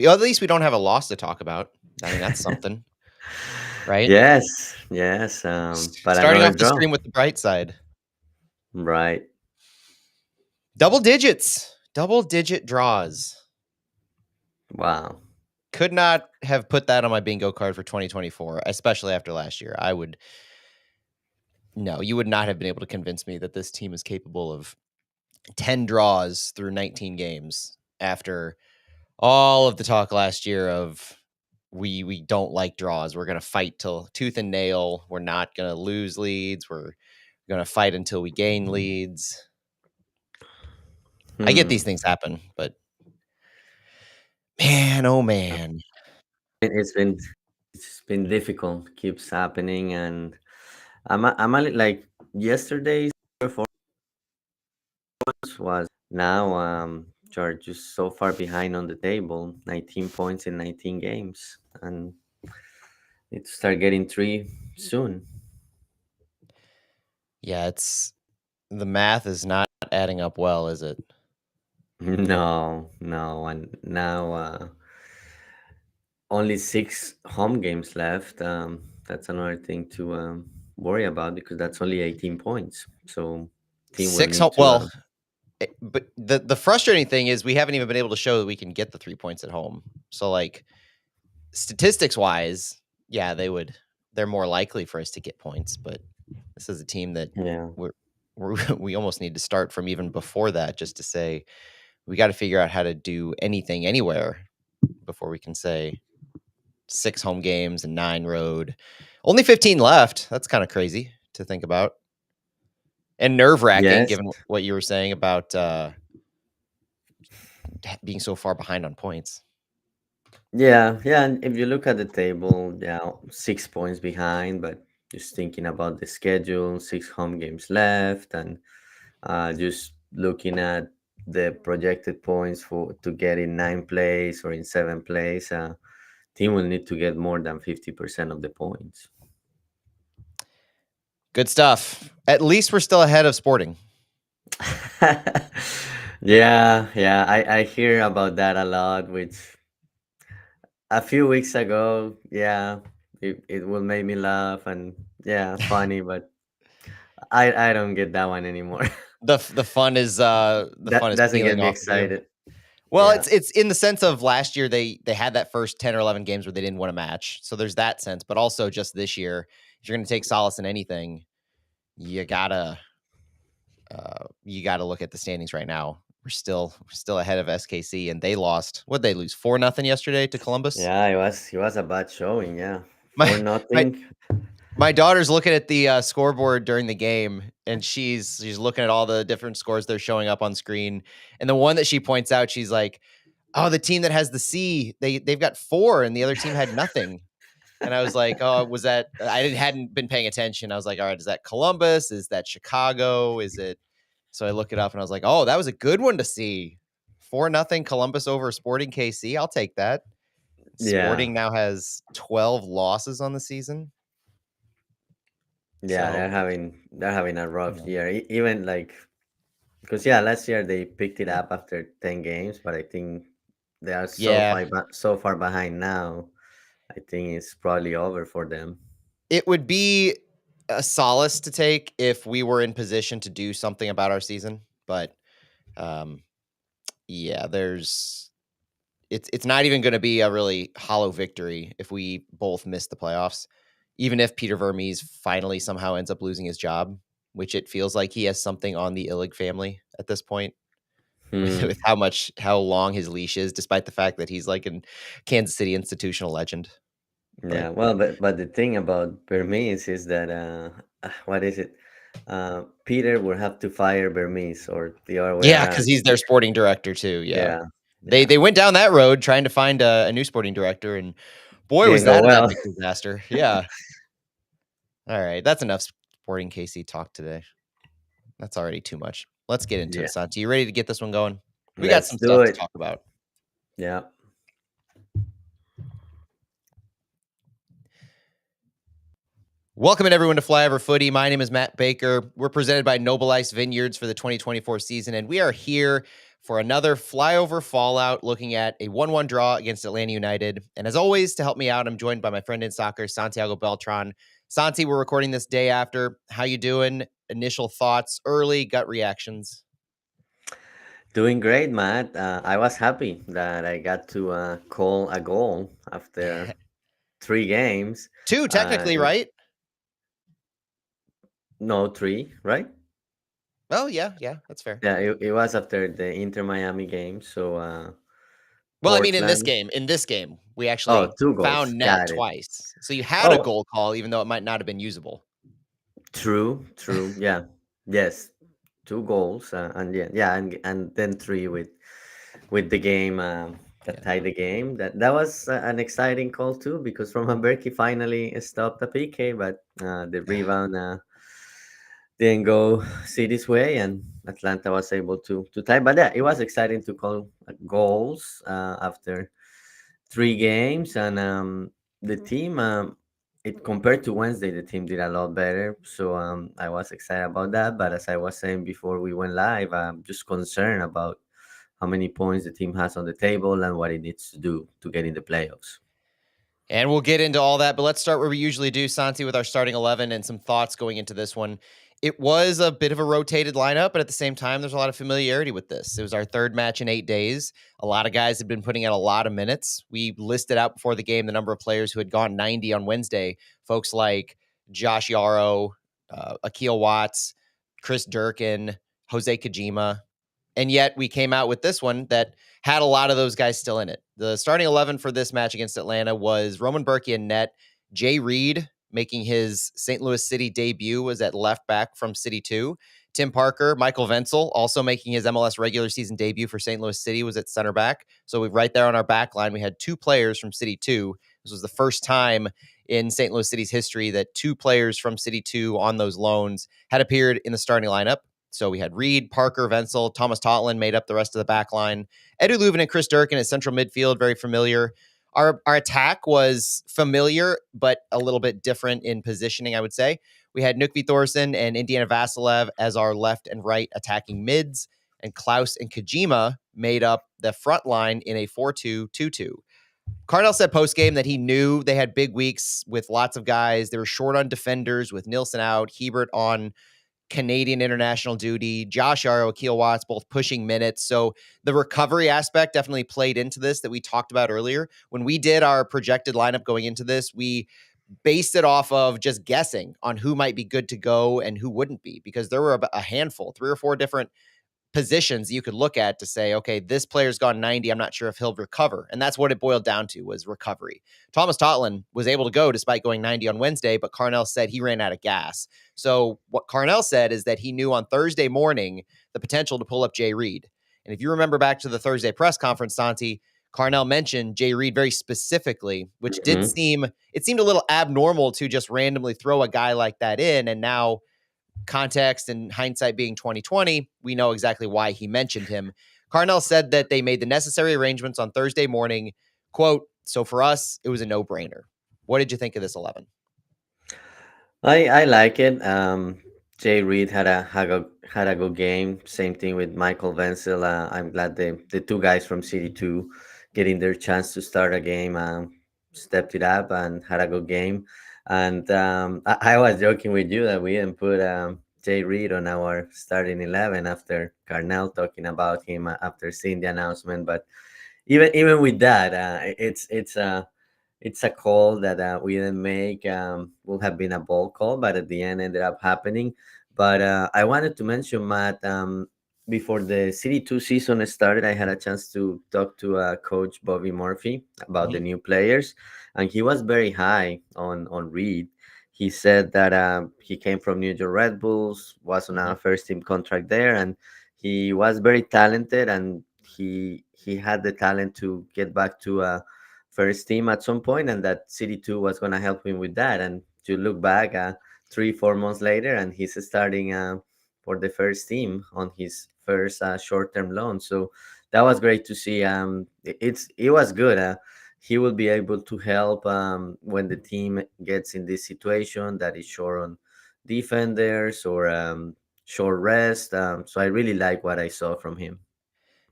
At least we don't have a loss to talk about. I mean, that's something, right? Yes, yes, but Starting another off the draw. stream with the bright side. Right. Double digit draws. Wow. Could not have put that on my bingo card for 2024, especially after last year. No, you would not have been able to convince me that this team is capable of 10 draws through 19 games after all of the talk last year of we don't like draws. We're going to fight till tooth and nail. We're not going to lose leads. We're going to fight until we gain leads. I get Hmm. these things happen, but man, oh Uh, man. It's been it's been difficult. Keeps happening, and like yesterday's performance was now you're just so far behind on the table. 19 points in 19 games, and need to start getting three soon. Yeah, the math is not adding up well, is it? No, no, and now only six home games left. That's another thing to worry about because that's only 18 points. So team will Six need home. to. Well, but the frustrating thing is we haven't even been able to show that we can get the 3 points at home. So like statistics wise, yeah, they're more likely for us to get points, but this is a team that Yeah. we almost need to start from even before that just to say we got to figure out how to do anything anywhere before we can say 6 home games and 9 road. Only 15 left. That's kind of crazy to think about. And nerve-wracking Yes. given what you were saying about being so far behind on points. Yeah. Yeah. And if you look at the table, yeah, 6 points behind, but just thinking about the schedule, six home games left, and just looking at the projected points for to get in ninth place or in seventh place, team will need to get more than 50% of the points. Good stuff. At least we're still ahead of Sporting. Yeah, yeah, I hear about that a lot, which a few weeks ago, yeah, it will make me laugh and yeah, funny, but I don't get that one anymore. The fun That is doesn't get peeling me off of you. excited. Well, Yeah. it's in the sense of last year they had that first 10 or 11 games where they didn't win a match. So there's that sense, but also just this year, if you're going to take solace in anything, you gotta you gotta look at the standings right now. We're still ahead of SKC, and they lost. What they lose 4-0 yesterday to Columbus. Yeah, it was a bad showing, yeah. My For my nothing. my daughter's looking at the scoreboard during the game, and she's looking at all the different scores they're showing up on screen. And the one that she points out, she's like, "Oh, the team that has the C, they've got 4, and the other team had nothing." And I was like, "Oh, was that?" Hadn't been paying attention. I was like, "All right, is that Columbus? Is that Chicago? Is it?" So I look it up, and I was like, "Oh, that was a good one to see. 4-0 Columbus over Sporting KC. I'll take that." Yeah. Sporting now has 12 losses on the season. Yeah, So they're having a rough yeah, year. Even like because yeah, last year they picked it up after 10 games, but I think they are yeah, so far behind now. I think it's probably over for them. it would be a solace to take if we were in position to do something about our season, but um, yeah, it's not even going to be a really hollow victory if we both miss the playoffs. Even if Peter Vermes finally somehow ends up losing his job, which it feels like he has something on the Illig family at this point, with, Hmm. with how long his leash is, despite the fact that he's like a Kansas City institutional legend. But Yeah, well, but the thing about Burmese is that what is it? Peter will have to fire Burmese or the other way yeah, around. because he's their sporting director too. Yeah, Yeah, they yeah, they went down that road trying to find a new sporting director, and boy, was didn't go that an well. epic disaster. Yeah. All right, that's enough sporting KC talk today. That's already too much. Let's get into Yeah, it, Santi. You ready to get this one going? We got let's some do stuff to it. talk about. Yeah. Welcome in everyone to Flyover Footy. My name is Matt Baker. We're presented by Noble Ice Vineyards for the 2024 season, and we are here for another flyover fallout looking at a 1-1 draw against Atlanta United. And as always, to help me out, I'm joined by my friend in soccer, Santiago Beltran. Santi, we're recording this day after. How you doing? Initial thoughts, early gut reactions. Doing great, Matt. I was happy that I got to call a goal after 3 games. Two, technically, It was right? no three, right? Oh, yeah, that's fair. Yeah, it was after the Inter Miami game. So Well, I mean, in this Portland. game, we Oh, actually two goals. found net Got it. twice. So you had a Oh, goal call, even though it might not have been usable. true, true. Yeah, yes, 2 goals, and yeah, and then three with the game that Yeah. tied the game. That was an exciting call too because Roman Berkey finally stopped the PK, but the rebound didn't go City's way, and Atlanta was able to tie. But yeah, it was exciting to call goals after 3 games, and the team. It compared to Wednesday, the team did a lot better. So I was excited about that. But as I was saying before we went live, I'm just concerned about how many points the team has on the table and what it needs to do to get in the playoffs. And we'll get into all that, but let's start where we usually do, Santi, with our starting 11 and some thoughts going into this one. It was a bit of a rotated lineup, but at the same time, there's a lot of familiarity with this. It was our third match in 8 days. A lot of guys have been putting out a lot of minutes. We listed out before the game the number of players who had gone 90 on Wednesday. Folks like Josh Yarrow, Akil Watts, Chris Durkin, Jose Kojima. And yet we came out with this one that had a lot of those guys still in it. The starting 11 for this match against Atlanta was Roman Berkey in net. Jay Reed making his St. Louis City debut was at left back from City 2. Tim Parker, Michael Venzel, also making his MLS regular season debut for St. Louis City, was at center back. So we right there on our back line, we had 2 players from City 2. This was the first time in St. Louis City's history that 2 players from City 2 on those loans had appeared in the starting lineup. So we had Reed, Parker, Venzel, Thomas Totland made up the rest of the back line. Edu Leuven and Chris Durkin at central midfield, very familiar. Our attack was familiar, but a little bit different in positioning, I would say. We had Nukvi Thorson and Indiana Vasilev as our left and right attacking mids, and Klaus and Kojima made up the front line in a 4-2-2-2. Cardell said post game that he knew they had big weeks with lots of guys. They were short on defenders with Nilsson out, Hebert on Canadian international duty, Josh Yarrow, Akil Watts, both pushing minutes. So the recovery aspect definitely played into this that we talked about earlier. When we did our projected lineup going into this, we based it off of just guessing on who might be good to go and who wouldn't be, because there were a handful, 3 or 4 different positions you could look at to say, okay, this player's gone 90. I'm not sure if he'll recover. And that's what it boiled down to, was recovery. Thomas Totland was able to go despite going 90 on Wednesday, but Carnell said he ran out of gas. So what Carnell said is that he knew on Thursday morning the potential to pull up Jay Reed. And if you remember back to the Thursday press conference, Santi, Carnell mentioned Jay Reed very specifically, which Mhm. seemed a little abnormal to just randomly throw a guy like that in. And now, context and hindsight being 2020, we know exactly why he mentioned him. Carnell said that they made the necessary arrangements on Thursday morning. Quote, so for us, it was a no-brainer. What did you think of this 11? I like it. Jay Reed had a good game. Same thing with Michael Venzel. I'm glad the two guys from City Two getting their chance to start a game stepped it up and had a good game. And I was joking with you that we didn't put Jay Reed on our starting 11 after Carnell talking about him after seeing the announcement. But even with that, it's a call that we didn't make. Would have been a ball call, but at the end ended up happening. But I wanted to mention, Matt, before the City 2 season started, I had a chance to talk to Coach Bobby Murphy about the Mhm. new players, and he was very high on Reed. He said that he came from New York Red Bulls, was on a Mhm. first team contract there, and he was very talented, and he had the talent to get back to first team at some point, and that City 2 was going to help him with that. And to look back 3 4 months later, and he's starting for the first team on his first short-term loan. So that was great to see. It was good. He will be able to help when the team gets in this situation that is short on defenders or short rest. So I really like what I saw from him.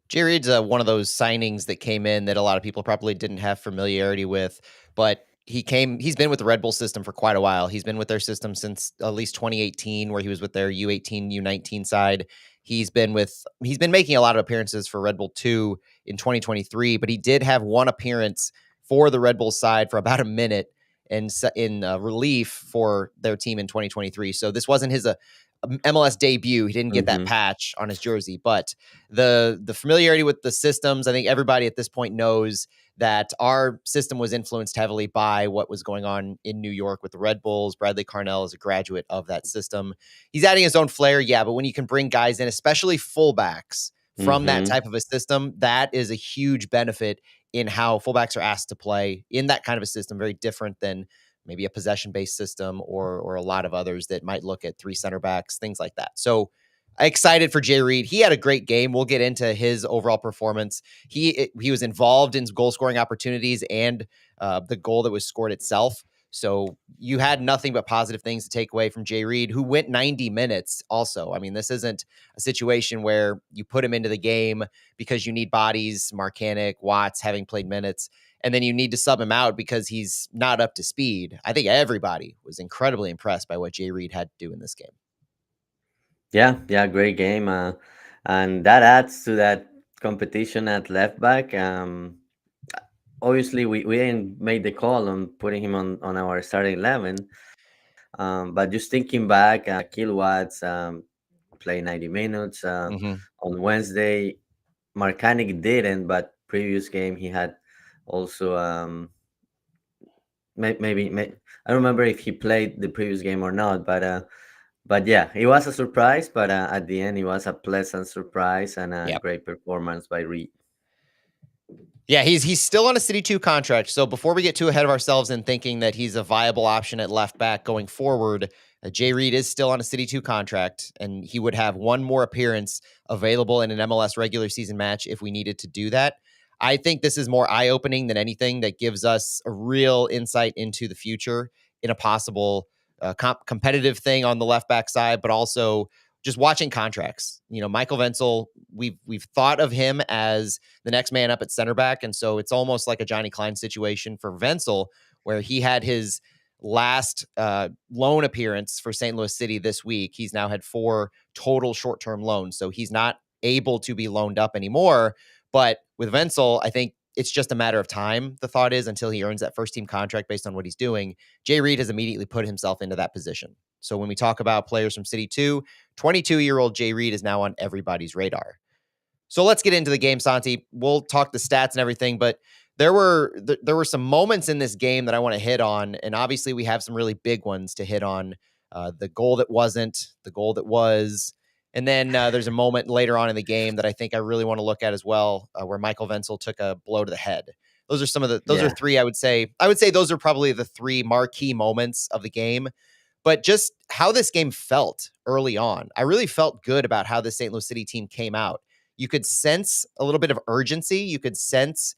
Jay Reid's one of those signings that came in that a lot of people probably didn't have familiarity with, but he's been with the Red Bull system for quite a while. He's been with their system since at least 2018, where he was with their U18, U19 side. He's been making a lot of appearances for Red Bull 2 in 2023, but he did have one appearance for the Red Bull side for about a minute in relief for their team in 2023. So this wasn't his MLS debut. He didn't get that Mm-hmm. patch on his jersey, but the familiarity with the systems, I think everybody at this point knows that our system was influenced heavily by what was going on in New York with the Red Bulls. Bradley Carnell is a graduate of that system. He's adding his own flair, yeah, but when you can bring guys in, especially fullbacks from that Mm-hmm. type of a system, that is a huge benefit in how fullbacks are asked to play in that kind of a system, very different than maybe a possession-based system or a lot of others that might look at three center backs, things like that. So excited for Jay Reid. He had a great game. We'll get into his overall performance. He was involved in goal scoring opportunities and the goal that was scored itself. So you had nothing but positive things to take away from Jay Reid, who went 90 minutes also. I mean, this isn't a situation where you put him into the game because you need bodies, Marcanic, Watts having played minutes, and then you need to sub him out because he's not up to speed. I think everybody was incredibly impressed by what Jay Reid had to do in this game. Yeah, yeah, great game. And that adds to that competition at left back. Obviously, we didn't make the call on putting him on our starting 11. But just thinking back, Kilowatts play 90 minutes. Mm-hmm. On Wednesday, Marcanic didn't, but previous game he had also I don't remember if he played the previous game or not, but yeah, it was a surprise. But at the end, it was a pleasant surprise and a Yeah. great performance by Reed. Yeah, he's still on a City 2 contract. So before we get too ahead of ourselves in thinking that he's a viable option at left back going forward, Jay Reid is still on a City 2 contract, and he would have one more appearance available in an MLS regular season match if we needed to do that. I think this is more eye-opening than anything that gives us a real insight into the future in a possible competitive thing on the left back side, but also just watching contracts. You know, Michael Wenzel, we've thought of him as the next man up at center back. And so it's almost like a Johnny Klein situation for Wenzel, where he had his last loan appearance for St. Louis City this week. He's now had 4 total short-term loans. So he's not able to be loaned up anymore. But with Wenzel, I think it's just a matter of time. The thought is until he earns that first team contract based on what he's doing, Jay Reid has immediately put himself into that position. So when we talk about players from City 2, 22-year-old Jay Reid is now on everybody's radar. So let's get into the game, Santi. We'll talk the stats and everything, but there were some moments in this game that I want to hit on, and obviously we have some really big ones to hit on. The goal that wasn't, the goal that was, and then there's a moment later on in the game that I think I really want to look at as well, where Michael Wenzel took a blow to the head. Those are those are Yeah, 3 I would say. I would say those are probably the 3 marquee moments of the game. But just how this game felt early on, I really felt good about how the St. Louis City team came out. You could sense a little bit of urgency. You could sense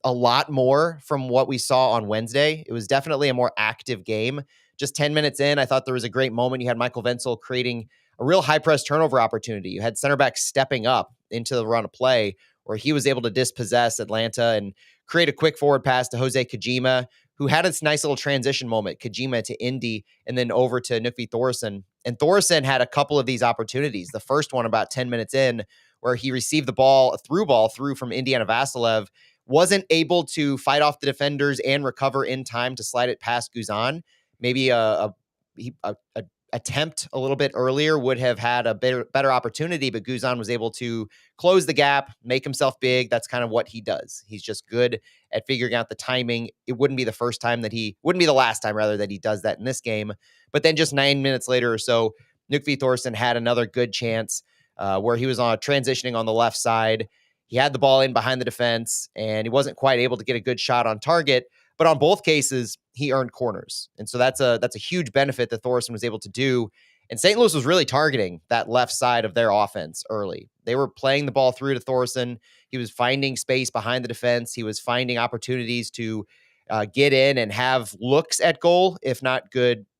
a lot more from what we saw on Wednesday. It was definitely a more active game. Just 10 minutes in, I thought there was a great moment. You had Michael Wenzel creating a real high press turnover opportunity. You had center back stepping up into the run of play where he was able to dispossess Atlanta and create a quick forward pass to Jose Kajima, who had this nice little transition moment, Kajima to Indy and then over to Knutby Thorson. And Thorson had a couple of these opportunities. The first one about 10 minutes in, where he received the ball, a through ball through from Indiana Vassilev, wasn't able to fight off the defenders and recover in time to slide it past Guzan. Maybe a attempt a little bit earlier would have had a better opportunity, but Guzan was able to close the gap, make himself big. That's kind of what he does. He's just good at figuring out the timing. It wouldn't be the last time rather that he does that in this game. But then just 9 minutes later or so, Knutby Thorson had another good chance where he was transitioning on the left side. He had the ball in behind the defense, and he wasn't quite able to get a good shot on target. But on both cases, he earned corners. And so that's a huge benefit that Thorson was able to do. And St. Louis was really targeting that left side of their offense early. They were playing the ball through to Thorson. He was finding space behind the defense. He was finding opportunities to get in and have looks at goal, if not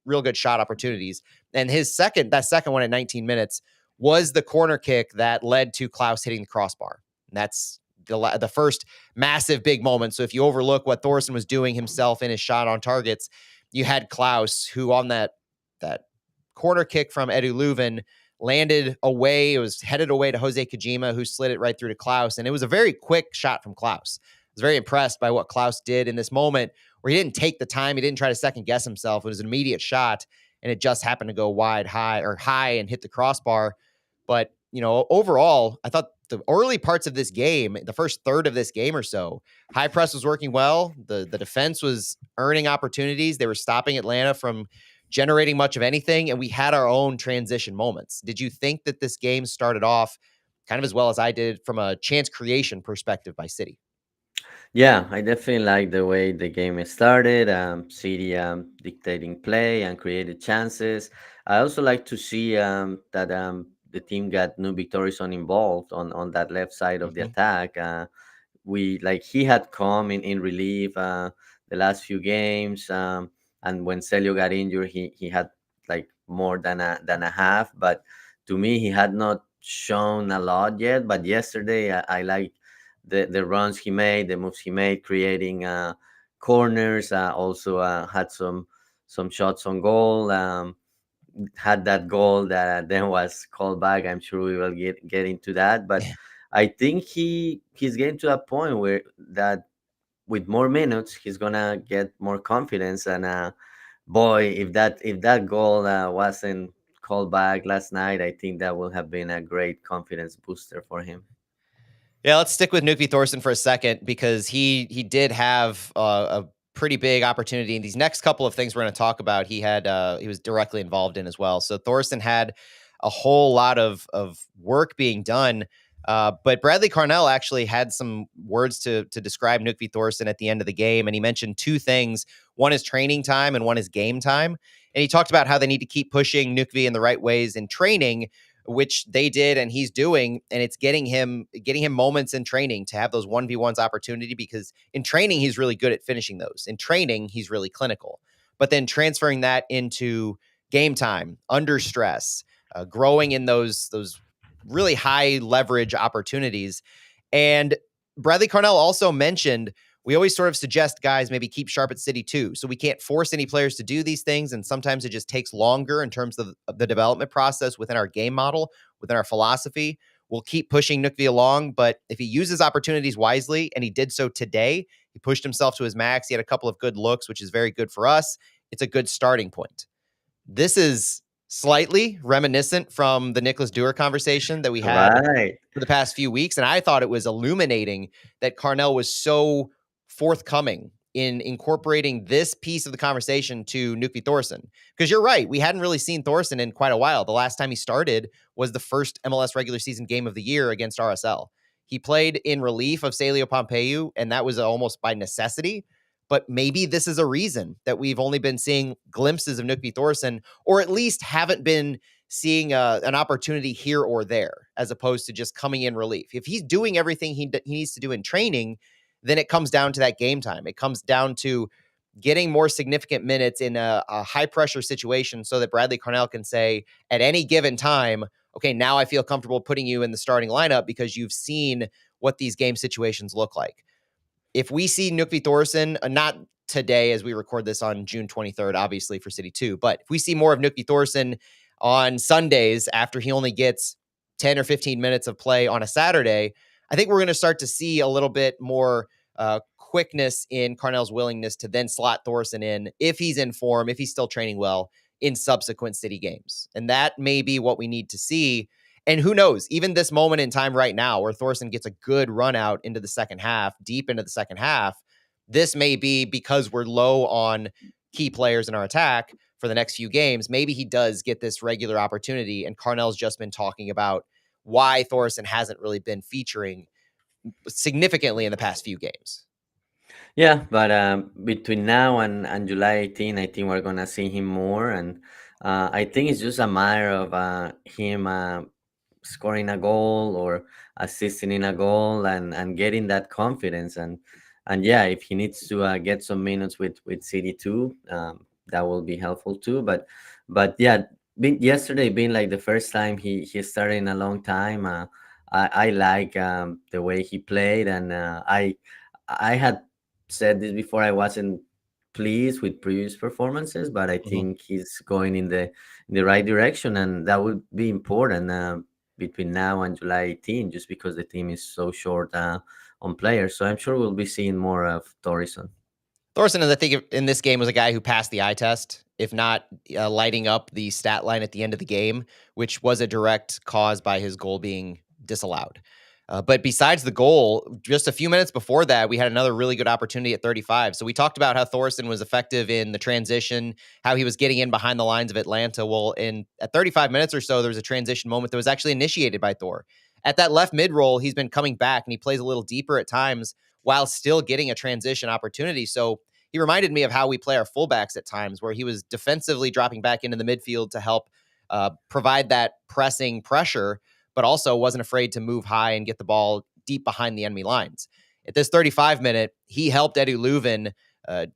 real good shot opportunities. And that second one at 19 minutes was the corner kick that led to Klaus hitting the crossbar. And that's the first massive big moment. So if you overlook what Thorson was doing himself in his shot on targets, you had Klaus, who on that corner kick from Edu Leuven landed away. It was headed away to Jose Kojima, who slid it right through to Klaus. And it was a very quick shot from Klaus. I was very impressed by what Klaus did in this moment where he didn't take the time. He didn't try to second guess himself. It was an immediate shot, and it just happened to go high and hit the crossbar. But, overall, I thought the early parts of this game, the first third of this game or so, high press was working well. The defense was earning opportunities. They were stopping Atlanta from generating much of anything, and we had our own transition moments. Did you think that this game started off kind of as well as I did from a chance creation perspective by City? Yeah, I definitely like the way the game started. City dictating play and created chances. I also like to see that the team got Nubi Torison involved on that left side of the Mm-hmm. attack. We like he had come in relief the last few games, and when Celio got injured, he had like more than a half. But to me, he had not shown a lot yet. But yesterday, I like the runs he made, the moves he made, creating corners. Also had some shots on goal. Had that goal that then was called back. I'm sure we will get into that, but I think he's getting to a point where that with more minutes he's gonna get more confidence. And boy, if that goal wasn't called back last night, I think that will have been a great confidence booster for him. Yeah, let's stick with Nuki Thorson for a second because he did have a pretty big opportunity in these next couple of things we're going to talk about. He was directly involved in as well. So Thorson had a whole lot of work being done. But Bradley Carnell actually had some words to describe Nuki Thorson at the end of the game, and he mentioned two things: one is training time, and one is game time. And he talked about how they need to keep pushing Nukvi in the right ways in training, which they did and he's doing, and it's getting him moments in training to have those 1v1s opportunity, because in training he's really good at finishing those. In training he's really clinical. But then transferring that into game time, under stress, growing in those really high leverage opportunities. And Bradley Carnell also mentioned we always sort of suggest guys maybe keep sharp at City too. So we can't force any players to do these things. And sometimes it just takes longer in terms of the development process within our game model, within our philosophy. We'll keep pushing Nukvi along, but if he uses opportunities wisely, and he did so today, he pushed himself to his max. He had a couple of good looks, which is very good for us. It's a good starting point. This is slightly reminiscent from the Nicholas Dewar conversation that we had Right. for the past few weeks. And I thought it was illuminating that Carnell was so forthcoming in incorporating this piece of the conversation to Nuki Thorson. Because you're right, we hadn't really seen Thorson in quite a while. The last time he started was the first MLS regular season game of the year against RSL. He played in relief of Celio Pompeu, and that was almost by necessity. But maybe this is a reason that we've only been seeing glimpses of Nuki Thorson, or at least haven't been seeing an opportunity here or there, as opposed to just coming in relief. If he's doing everything he needs to do in training, then it comes down to that game time. It comes down to getting more significant minutes in a high pressure situation so that Bradley Carnell can say at any given time, okay, now I feel comfortable putting you in the starting lineup because you've seen what these game situations look like. If we see Nukvi Thorson, not today as we record this on June 23rd, obviously for City 2, but if we see more of Nukvi Thorson on Sundays after he only gets 10 or 15 minutes of play on a Saturday, I think we're going to start to see a little bit more quickness in Carnell's willingness to then slot Thorson in if he's in form, if he's still training well in subsequent City games. And that may be what we need to see. And who knows, even this moment in time right now where Thorson gets a good run out into the second half, deep into the second half, this may be because we're low on key players in our attack for the next few games. Maybe he does get this regular opportunity, and Carnell's just been talking about why Thorson hasn't really been featuring significantly in the past few games. Yeah, but between now and July 18, I think we're gonna see him more, and I think it's just a matter of him scoring a goal or assisting in a goal and getting that confidence. And yeah, if he needs to get some minutes with City too, that will be helpful too. But yeah, yesterday being like the first time he started in a long time, I like the way he played, and I had said this before. I wasn't pleased with previous performances, but I Mhm. think he's going in the right direction, and that would be important between now and July 18, just because the team is so short on players. So I'm sure we'll be seeing more of Torison. Thorson, I think, in this game was a guy who passed the eye test, if not lighting up the stat line at the end of the game, which was a direct cause by his goal being disallowed. But besides the goal, just a few minutes before that, we had another really good opportunity at 35. So we talked about how Thorson was effective in the transition, how he was getting in behind the lines of Atlanta. Well, at 35 minutes or so, there was a transition moment that was actually initiated by Thor. At that left mid roll, he's been coming back and he plays a little deeper at times while still getting a transition opportunity. So he reminded me of how we play our fullbacks at times, where he was defensively dropping back into the midfield to help provide that pressing pressure, but also wasn't afraid to move high and get the ball deep behind the enemy lines. At this 35 minute, he helped Edu Leuven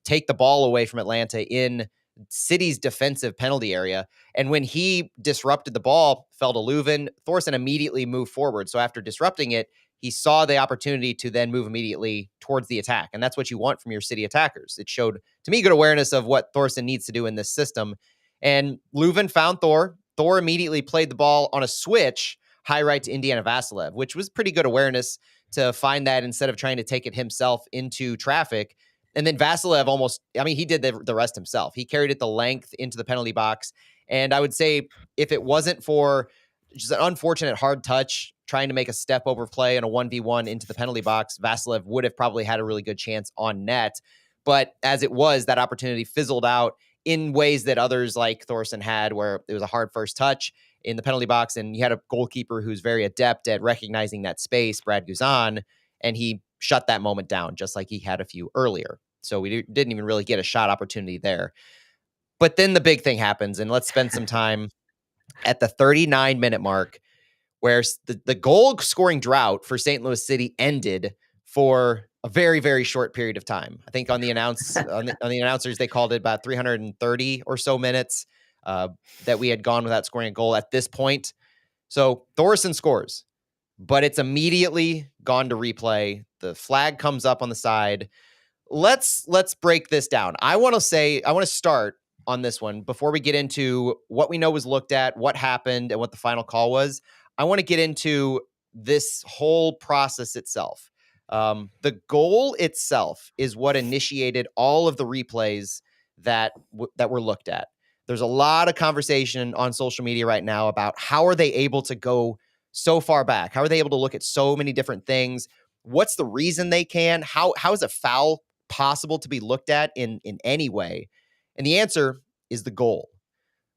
take the ball away from Atlanta in City's defensive penalty area. And when he disrupted the ball, fell to Leuven, Thorson immediately moved forward. So after disrupting it, he saw the opportunity to then move immediately towards the attack. And that's what you want from your City attackers. It showed, to me, good awareness of what Thorson needs to do in this system. And Leuven found Thor. Thor immediately played the ball on a switch high right to Indiana Vassilev, which was pretty good awareness to find that instead of trying to take it himself into traffic. And then Vassilev he did the rest himself. He carried it the length into the penalty box. And I would say if it wasn't for just an unfortunate hard touch trying to make a step over play and a 1v1 into the penalty box, Vassilev would have probably had a really good chance on net. But as it was, that opportunity fizzled out in ways that others like Thorson had, where it was a hard first touch in the penalty box, and you had a goalkeeper who's very adept at recognizing that space, Brad Guzan, and he shut that moment down just like he had a few earlier. So we didn't even really get a shot opportunity there. But then the big thing happens, and let's spend some time at the 39-minute mark, where the goal scoring drought for St. Louis City ended for a very, very short period of time. I think on the announcers, they called it about 330 or so minutes that we had gone without scoring a goal at this point. So Thorson scores, but it's immediately gone to replay. The flag comes up on the side. Let's break this down. I want to start on this one before we get into what we know was looked at, what happened, and what the final call was. I want to get into this whole process itself. The goal itself is what initiated all of the replays that were looked at. There's a lot of conversation on social media right now about how are they able to go so far back? How are they able to look at so many different things? What's the reason they can? How is a foul possible to be looked at in any way? And the answer is the goal.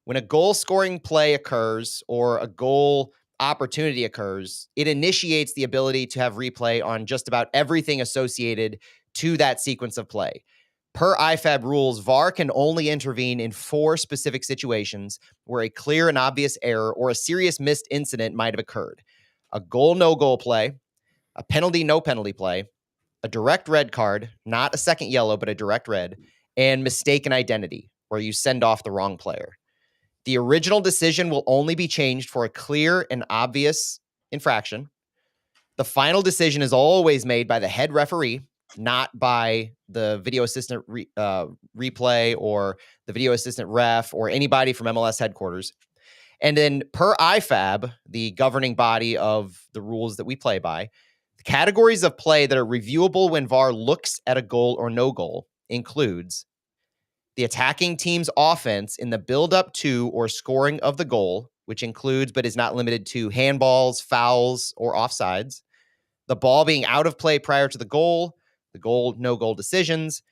When a goal scoring play occurs or a goal opportunity occurs, it initiates the ability to have replay on just about everything associated to that sequence of play. Per IFAB rules, VAR can only intervene in 4 specific situations where a clear and obvious error or a serious missed incident might have occurred: a goal, no goal play, a penalty, no penalty play, a direct red card, not a second yellow, but a direct red, and mistaken identity, where you send off the wrong player. The original decision will only be changed for a clear and obvious infraction. The final decision is always made by the head referee, not by the video assistant replay or the video assistant ref or anybody from MLS headquarters. And then per IFAB, the governing body of the rules that we play by, the categories of play that are reviewable when VAR looks at a goal or no goal includes the attacking team's offense in the build-up to or scoring of the goal, which includes but is not limited to handballs, fouls, or offsides, the ball being out of play prior to the goal, no goal decisions,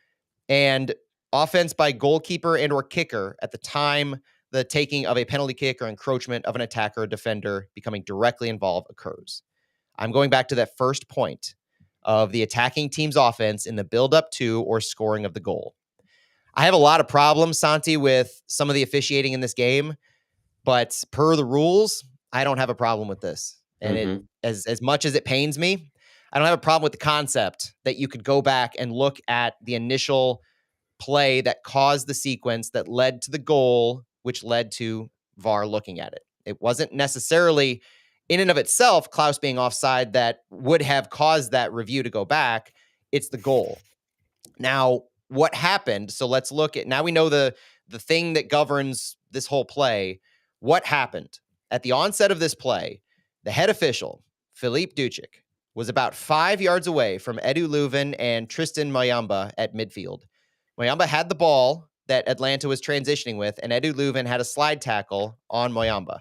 and offense by goalkeeper and or kicker at the time the taking of a penalty kick or encroachment of an attacker or defender becoming directly involved occurs. I'm going back to that first point of the attacking team's offense in the build-up to or scoring of the goal. I have a lot of problems, Santi, with some of the officiating in this game, but per the rules, I don't have a problem with this. And it, Mhm. as much as it pains me, I don't have a problem with the concept that you could go back and look at the initial play that caused the sequence that led to the goal, which led to VAR looking at it. It wasn't necessarily in and of itself, Klaus being offside that would have caused that review to go back. It's the goal. Now, what happened? So let's look at, now we know the thing that governs this whole play. What happened? At the onset of this play, the head official, Philippe Ducic, was about 5 yards away from Edu Leuven and Tristan Mayamba at midfield. Mayamba had the ball that Atlanta was transitioning with, and Edu Leuven had a slide tackle on Mayamba.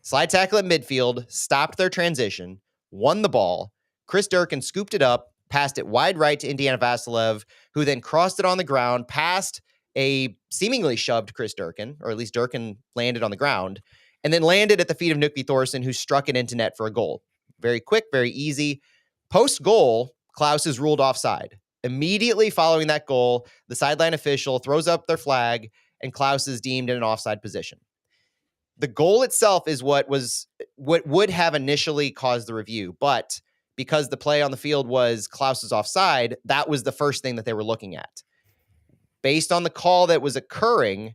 Slide tackle at midfield, stopped their transition, won the ball. Chris Durkin scooped it up, passed it wide right to Indiana Vassilev, who then crossed it on the ground, past a seemingly shoved Chris Durkin, or at least Durkin landed on the ground, and then landed at the feet of Knutby Thorson, who struck it into net for a goal. Very quick, very easy. Post goal, Klaus is ruled offside. Immediately following that goal, the sideline official throws up their flag, and Klaus is deemed in an offside position. The goal itself is what would have initially caused the review, but because the play on the field was Klaus's offside, that was the first thing that they were looking at. Based on the call that was occurring,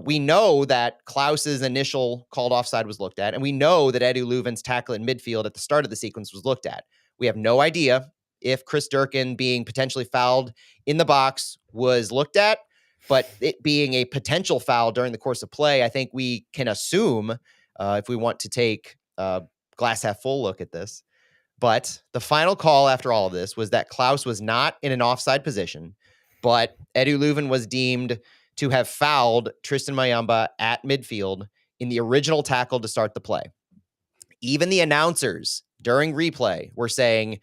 we know that Klaus's initial called offside was looked at, and we know that Edu Leuven's tackle in midfield at the start of the sequence was looked at. We have no idea if Chris Durkin being potentially fouled in the box was looked at, but it being a potential foul during the course of play, I think we can assume, if we want to take a glass half full look at this. But the final call after all of this was that Klaus was not in an offside position, but Edu Leuven was deemed to have fouled Tristan Mayamba at midfield in the original tackle to start the play. Even the announcers during replay were saying,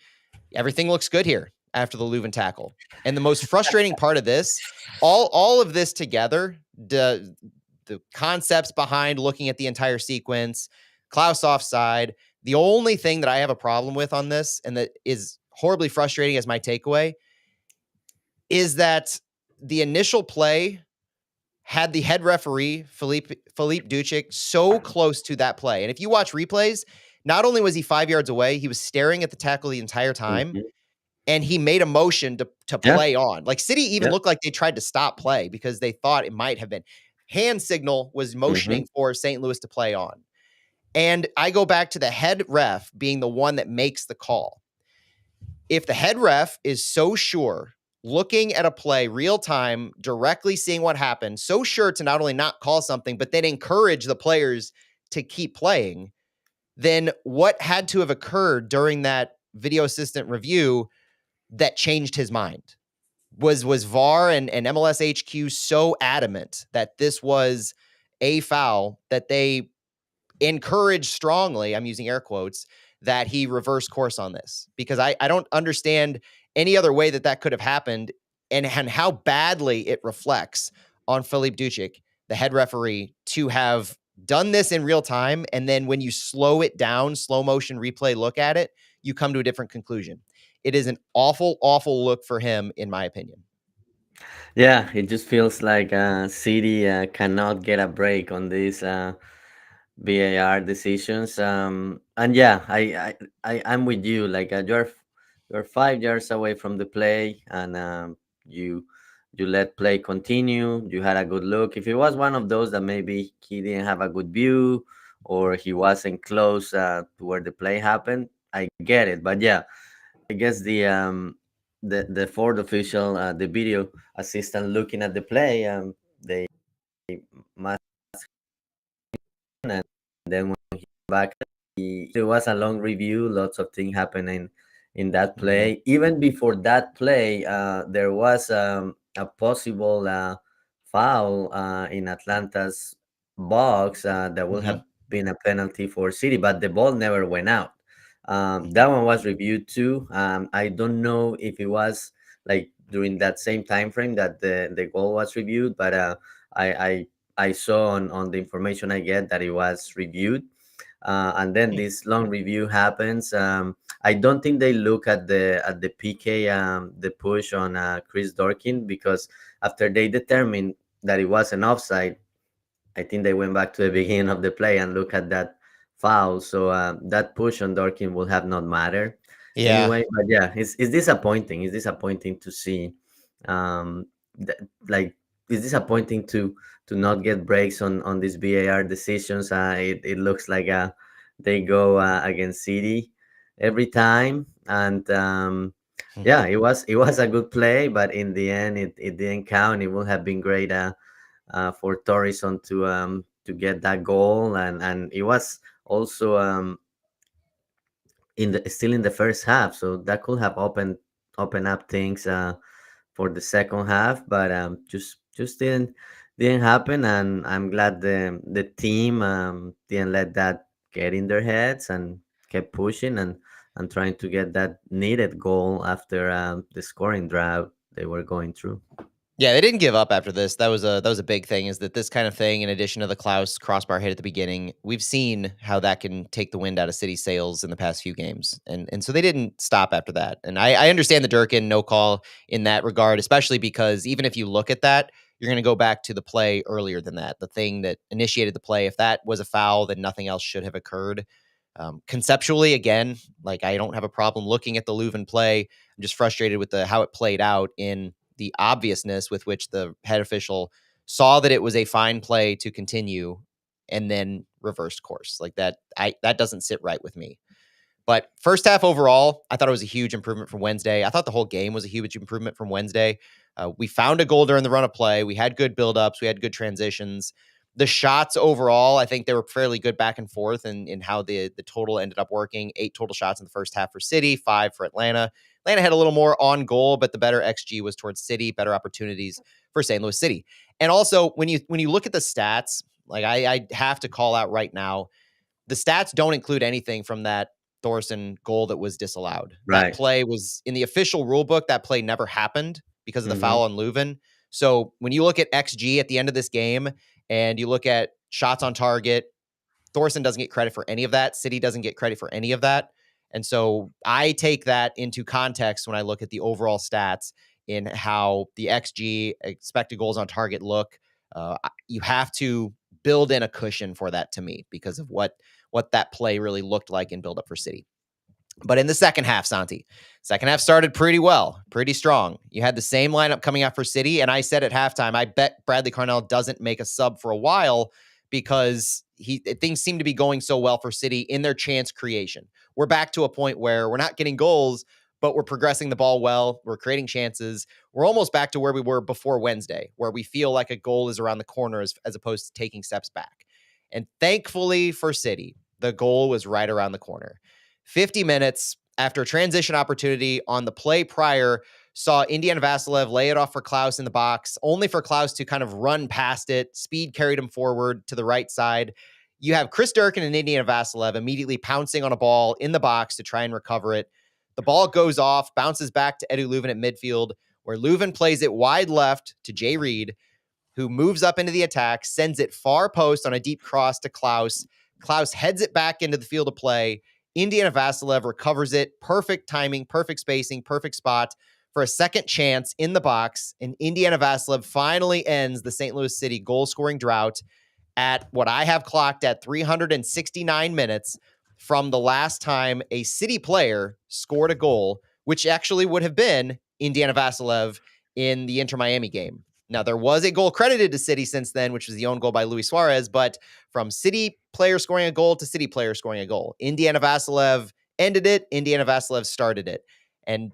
everything looks good here after the Leuven tackle. And the most frustrating part of this, all of this together, the concepts behind looking at the entire sequence, Klaus offside, the only thing that I have a problem with on this, and that is horribly frustrating as my takeaway, is that the initial play had the head referee, Philippe Ducic, so close to that play. And if you watch replays, not only was he 5 yards away, he was staring at the tackle the entire time. Mhm. And he made a motion to Yeah. play on. Like City even Yeah. looked like they tried to stop play because they thought it might have been. Hand signal was motioning for St. Louis to play on. And I go back to the head ref being the one that makes the call. If the head ref is so sure, looking at a play real time, directly seeing what happened, so sure to not only not call something, but then encourage the players to keep playing, then what had to have occurred during that video assistant review that changed his mind? Was VAR and MLS HQ so adamant that this was a foul that they encouraged strongly, I'm using air quotes, that he reversed course on this? Because I don't understand any other way that could have happened, and how badly it reflects on Philippe Ducic, the head referee, to have done this in real time. And then when you slow it down, slow motion replay look at it, you come to a different conclusion. It is an awful, awful look for him, in my opinion. Yeah, it just feels like City cannot get a break on these VAR decisions. And yeah, I'm with you. Like you're 5 yards away from the play, and you let play continue. You had a good look. If it was one of those that maybe he didn't have a good view, or he wasn't close to where the play happened, I get it. But yeah, I guess the fourth official, the video assistant looking at the play, they must, and then when he back, there was a long review, lots of things happening in that play. Even before that play, there was a possible foul in Atlanta's box that would have been a penalty for City, but the ball never went out. That one was reviewed too. I don't know if it was like during that same time frame that the goal was reviewed, but I, I I saw on the information I get that it was reviewed, and then this long review happens. I don't think they look at the PK, the push on Chris Dorkin, because after they determined that it was an offside, I think they went back to the beginning of the play and look at that foul. So that push on Dorkin will have not mattered anyway. But yeah, it's disappointing. It's disappointing to see, um, like it's disappointing to not get breaks on these VAR decisions. It looks like they go against City every time, and yeah, it was a good play, but in the end, it didn't count. It would have been great for Torison to get that goal, and it was also in the still in the first half, so that could have opened up things for the second half, but just didn't happen, and I'm glad the team didn't let that get in their heads and kept pushing and trying to get that needed goal after the scoring drought they were going through. Yeah, they didn't give up after this. That was a big thing, is that this kind of thing, in addition to the Klaus crossbar hit at the beginning, we've seen how that can take the wind out of City sails in the past few games. And so they didn't stop after that. And I understand the Durkin no call in that regard, especially because even if you look at that, you're going to go back to the play earlier than that. The thing that initiated the play, if that was a foul, then nothing else should have occurred. Conceptually, again, like, I don't have a problem looking at the Leuven play. I'm just frustrated with how it played out, in the obviousness with which the head official saw that it was a fine play to continue and then reversed course. Like that doesn't sit right with me. But first half overall, I thought it was a huge improvement from Wednesday. I thought the whole game was a huge improvement from Wednesday. We found a goal during the run of play. We had good buildups. We had good transitions. The shots overall, I think they were fairly good back and forth in how the total ended up working. 8 total shots in the first half for City, 5 for Atlanta. Atlanta had a little more on goal, but the better XG was towards City, better opportunities for St. Louis City. And also, when you look at the stats, like I have to call out right now, the stats don't include anything from that Thorson goal that was disallowed. That Right. play was in the official rule book. That play never happened because of the Hmm. foul on Leuven. So when you look at XG at the end of this game and you look at shots on target, Thorson doesn't get credit for any of that. City doesn't get credit for any of that. And so I take that into context when I look at the overall stats in how the XG, expected goals on target, look. You have to build in a cushion for that, to me, because of what that play really looked like in build up for City. But in the second half, Santi, second half started pretty well, pretty strong. You had the same lineup coming out for City, and I said at halftime, I bet Bradley Carnell doesn't make a sub for a while, because things seem to be going so well for City in their chance creation. We're back to a point where we're not getting goals, but we're progressing the ball well. We're creating chances. We're almost back to where we were before Wednesday, where we feel like a goal is around the corner as opposed to taking steps back. And thankfully for City, the goal was right around the corner. 50 minutes after a transition opportunity on the play prior, saw Indiana Vassilev lay it off for Klaus in the box, only for Klaus to kind of run past it. Speed carried him forward to the right side. You have Chris Durkin and Indiana Vassilev immediately pouncing on a ball in the box to try and recover it. The ball goes off, bounces back to Edu Leuven at midfield, where Leuven plays it wide left to Jay Reed, who moves up into the attack, sends it far post on a deep cross to Klaus. Klaus heads it back into the field of play. Indiana Vassilev recovers it. Perfect timing, perfect spacing, perfect spot for a second chance in the box. And Indiana Vassilev finally ends the St. Louis City goal scoring drought at what I have clocked at 369 minutes from the last time a City player scored a goal, which actually would have been Indiana Vassilev in the Inter Miami game. Now, there was a goal credited to City since then, which was the own goal by Luis Suarez, but from City player scoring a goal to City player scoring a goal, Indiana Vassilev ended it, Indiana Vassilev started it. And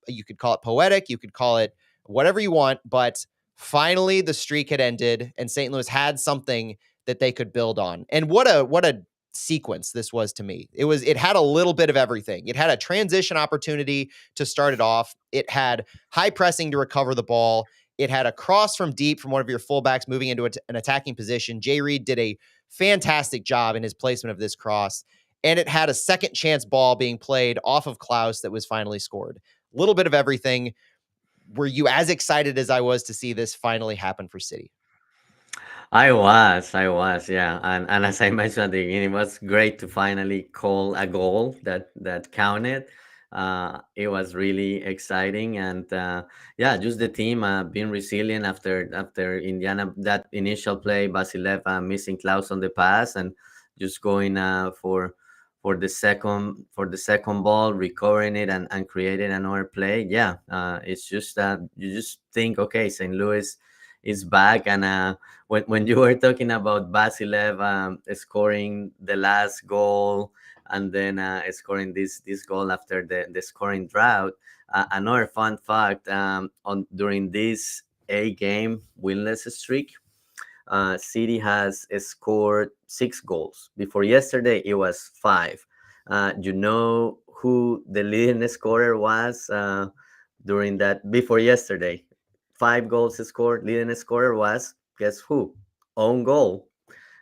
you could call it poetic, you could call it whatever you want, but finally the streak had ended and St. Louis had something that they could build on. And what a sequence this was to me. It had a little bit of everything. It had a transition opportunity to start it off. It had high pressing to recover the ball. It had a cross from deep from one of your fullbacks moving into an attacking position. Jay Reed did a fantastic job in his placement of this cross. And it had a second chance ball being played off of Klaus that was finally scored. A little bit of everything. Were you as excited as I was to see this finally happen for City? I was, yeah, and as I mentioned at the beginning, it was great to finally call a goal that counted. It was really exciting, and yeah, just the team being resilient after Indiana that initial play, Basilev missing Klaus on the pass, and just going for the second ball, recovering it, and creating another play. Yeah, it's just that you just think, okay, St. Louis is back. And when you were talking about Basilev scoring the last goal and then scoring this goal after the scoring drought, another fun fact, on during this A-game winless streak, City has scored 6 goals. Before yesterday, it was 5. You know who the leading scorer was during that before yesterday? 5 goals scored. Leading scorer was, guess who? Own goal.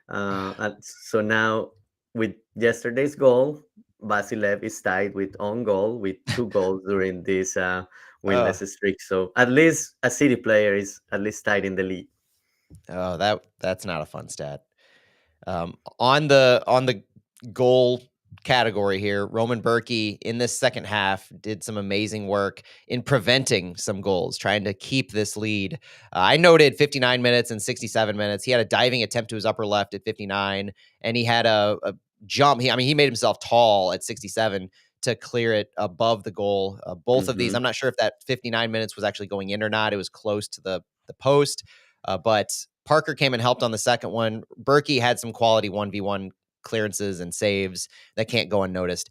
And so now with yesterday's goal, Basilev is tied with own goal with 2 goals during this Oh, winless streak. So at least a City player is at least tied in the lead. oh, that's not a fun stat. On the goal category here, Roman Berkey in this second half did some amazing work in preventing some goals, trying to keep this lead. I noted 59 minutes and 67 minutes. He had a diving attempt to his upper left at 59, and he had a jump. He made himself tall at 67 to clear it above the goal. Both of these, Hmm. I'm not sure if that 59 minutes was actually going in or not. It was close to the post, but Parker came and helped on the second one. Berkey had some quality 1v1 clearances and saves that can't go unnoticed.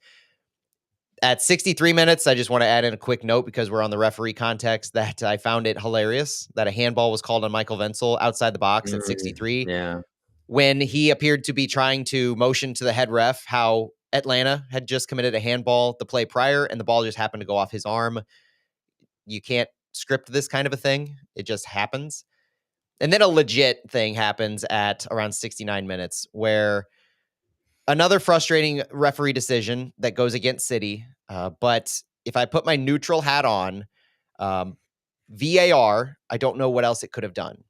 At 63 minutes, I just want to add in a quick note because we're on the referee context that I found it hilarious that a handball was called on Michael Wenzel outside the box at 63 Yeah. when he appeared to be trying to motion to the head ref how Atlanta had just committed a handball the play prior and the ball just happened to go off his arm. You can't script this kind of a thing. It just happens. And then a legit thing happens at around 69 minutes where another frustrating referee decision that goes against City. But if I put my neutral hat on, um, VAR, I don't know what else it could have done.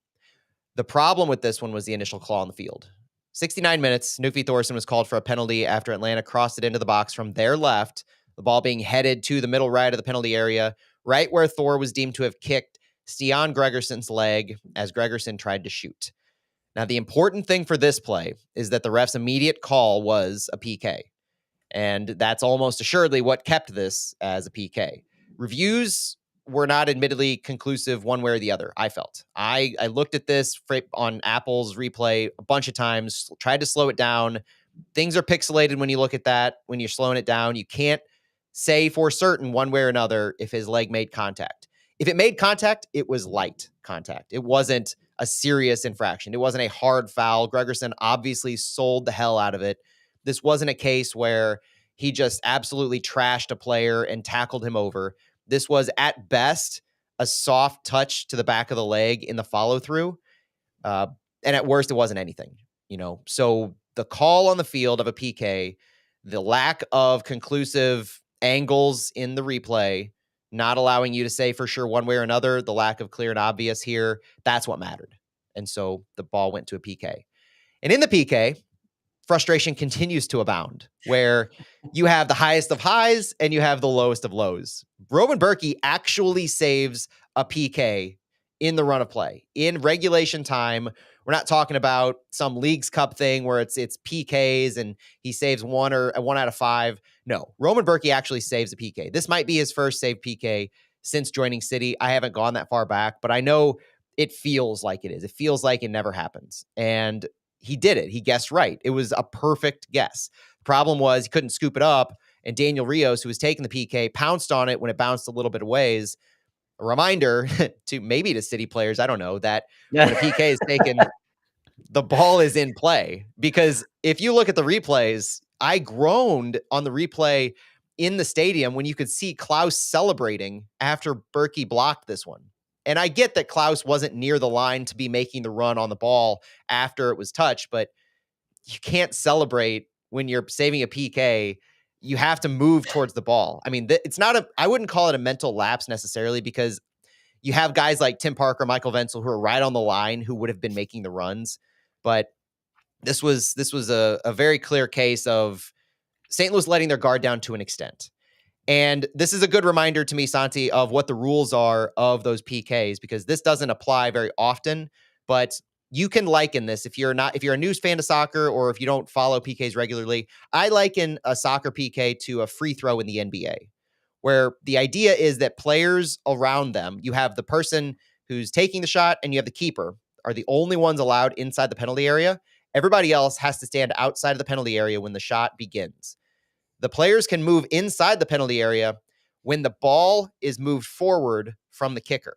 The problem with this one was the initial claw on the field. 69 minutes, Nufi Thorson was called for a penalty after Atlanta crossed it into the box from their left, the ball being headed to the middle right of the penalty area, right where Thor was deemed to have kicked Stian Gregerson's leg as Gregerson tried to shoot. Now, the important thing for this play is that the ref's immediate call was a PK. And that's almost assuredly what kept this as a PK. Reviews were not admittedly conclusive one way or the other, I felt. I looked at this on Apple's replay a bunch of times, tried to slow it down. Things are pixelated when you look at that. When you're slowing it down, you can't say for certain one way or another if his leg made contact. If it made contact, it was light contact. It wasn't a serious infraction. It wasn't a hard foul. Gregerson obviously sold the hell out of it. This wasn't a case where he just absolutely trashed a player and tackled him over. This was at best a soft touch to the back of the leg in the follow through. And at worst, it wasn't anything, So the call on the field of a PK, the lack of conclusive angles in the replay, not allowing you to say for sure one way or another, the lack of clear and obvious here, that's what mattered. And so the ball went to a PK. And in the PK, frustration continues to abound, where you have the highest of highs and you have the lowest of lows. Roman Berkey actually saves a PK in the run of play in regulation time. We're not talking about some Leagues Cup thing where it's PKs and he saves one out of five. No, Roman Berkey actually saves a PK. This might be his first save PK since joining City. I haven't gone that far back, but I know it feels like it is. It feels like it never happens. And he did it. He guessed right. It was a perfect guess. The problem was he couldn't scoop it up, and Daniel Rios, who was taking the PK, pounced on it when it bounced a little bit of ways. A reminder to City players, I don't know, that when a PK is taken, the ball is in play. Because if you look at the replays, I groaned on the replay in the stadium when you could see Klaus celebrating after Berkey blocked this one. And I get that Klaus wasn't near the line to be making the run on the ball after it was touched, but you can't celebrate when you're saving a PK. You have to move towards the ball. I mean, it's not I wouldn't call it a mental lapse necessarily because you have guys like Tim Parker, Michael Wenzel, who are right on the line who would have been making the runs. But this was a very clear case of St. Louis letting their guard down to an extent. And this is a good reminder to me, Santi, of what the rules are of those PKs, because this doesn't apply very often, but you can liken this if you're a news fan of soccer or if you don't follow PKs regularly. I liken a soccer PK to a free throw in the NBA, where the idea is that players around them, you have the person who's taking the shot, and you have the keeper, are the only ones allowed inside the penalty area. Everybody else has to stand outside of the penalty area when the shot begins. The players can move inside the penalty area when the ball is moved forward from the kicker.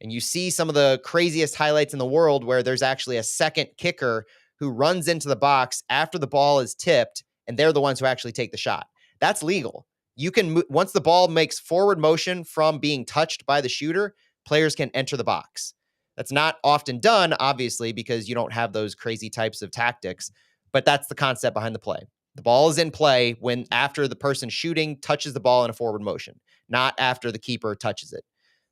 And you see some of the craziest highlights in the world where there's actually a second kicker who runs into the box after the ball is tipped, and they're the ones who actually take the shot. That's legal. You can, once the ball makes forward motion from being touched by the shooter, players can enter the box. That's not often done, obviously, because you don't have those crazy types of tactics, but that's the concept behind the play. The ball is in play when after the person shooting touches the ball in a forward motion, not after the keeper touches it.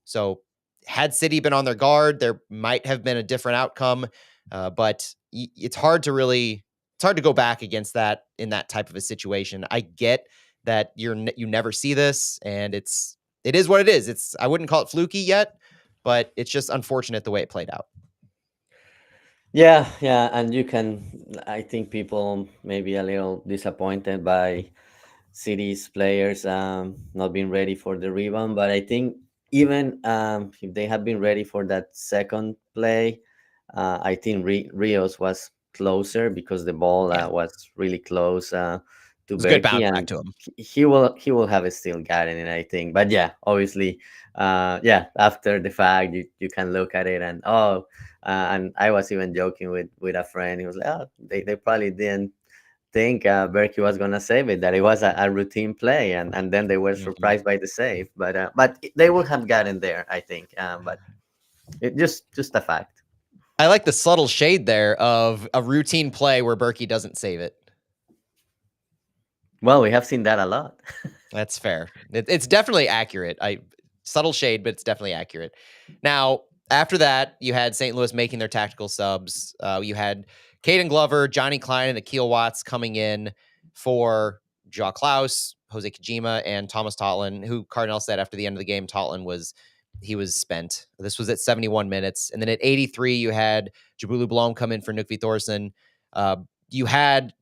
So had City been on their guard, there might have been a different outcome, but it's hard to go back against that in that type of a situation. I get that you never see this, and it is what it is. I wouldn't call it fluky yet, but it's just unfortunate the way it played out. Yeah, yeah, and I think people may be a little disappointed by City's players not being ready for the rebound, but I think even if they had been ready for that second play, I think Rios was closer because the ball Yeah, it was really close to was a good Berkey, bounce back and to him. he will have still gotten it, I think. But yeah, obviously, yeah, after the fact, you can look at it and and I was even joking with a friend. He was like, oh, they probably didn't think Berkey was gonna save it, that it was a routine play, and then they were Mhm. surprised by the save. But they would have gotten there, I think. But it just a fact. I like the subtle shade there of a routine play where Berkey doesn't save it. Well, we have seen that a lot. That's fair. It's definitely accurate. Subtle shade, but it's definitely accurate. Now, after that, you had St. Louis making their tactical subs. You had Caden Glover, Johnny Klein, and Akil Watts coming in for Jaw Klaus, Jose Kojima, and Thomas Totland, who Cardinal said after the end of the game, Totland was spent. This was at 71 minutes. And then at 83, you had Jabulu Blom come in for Nukvi Thorson. You had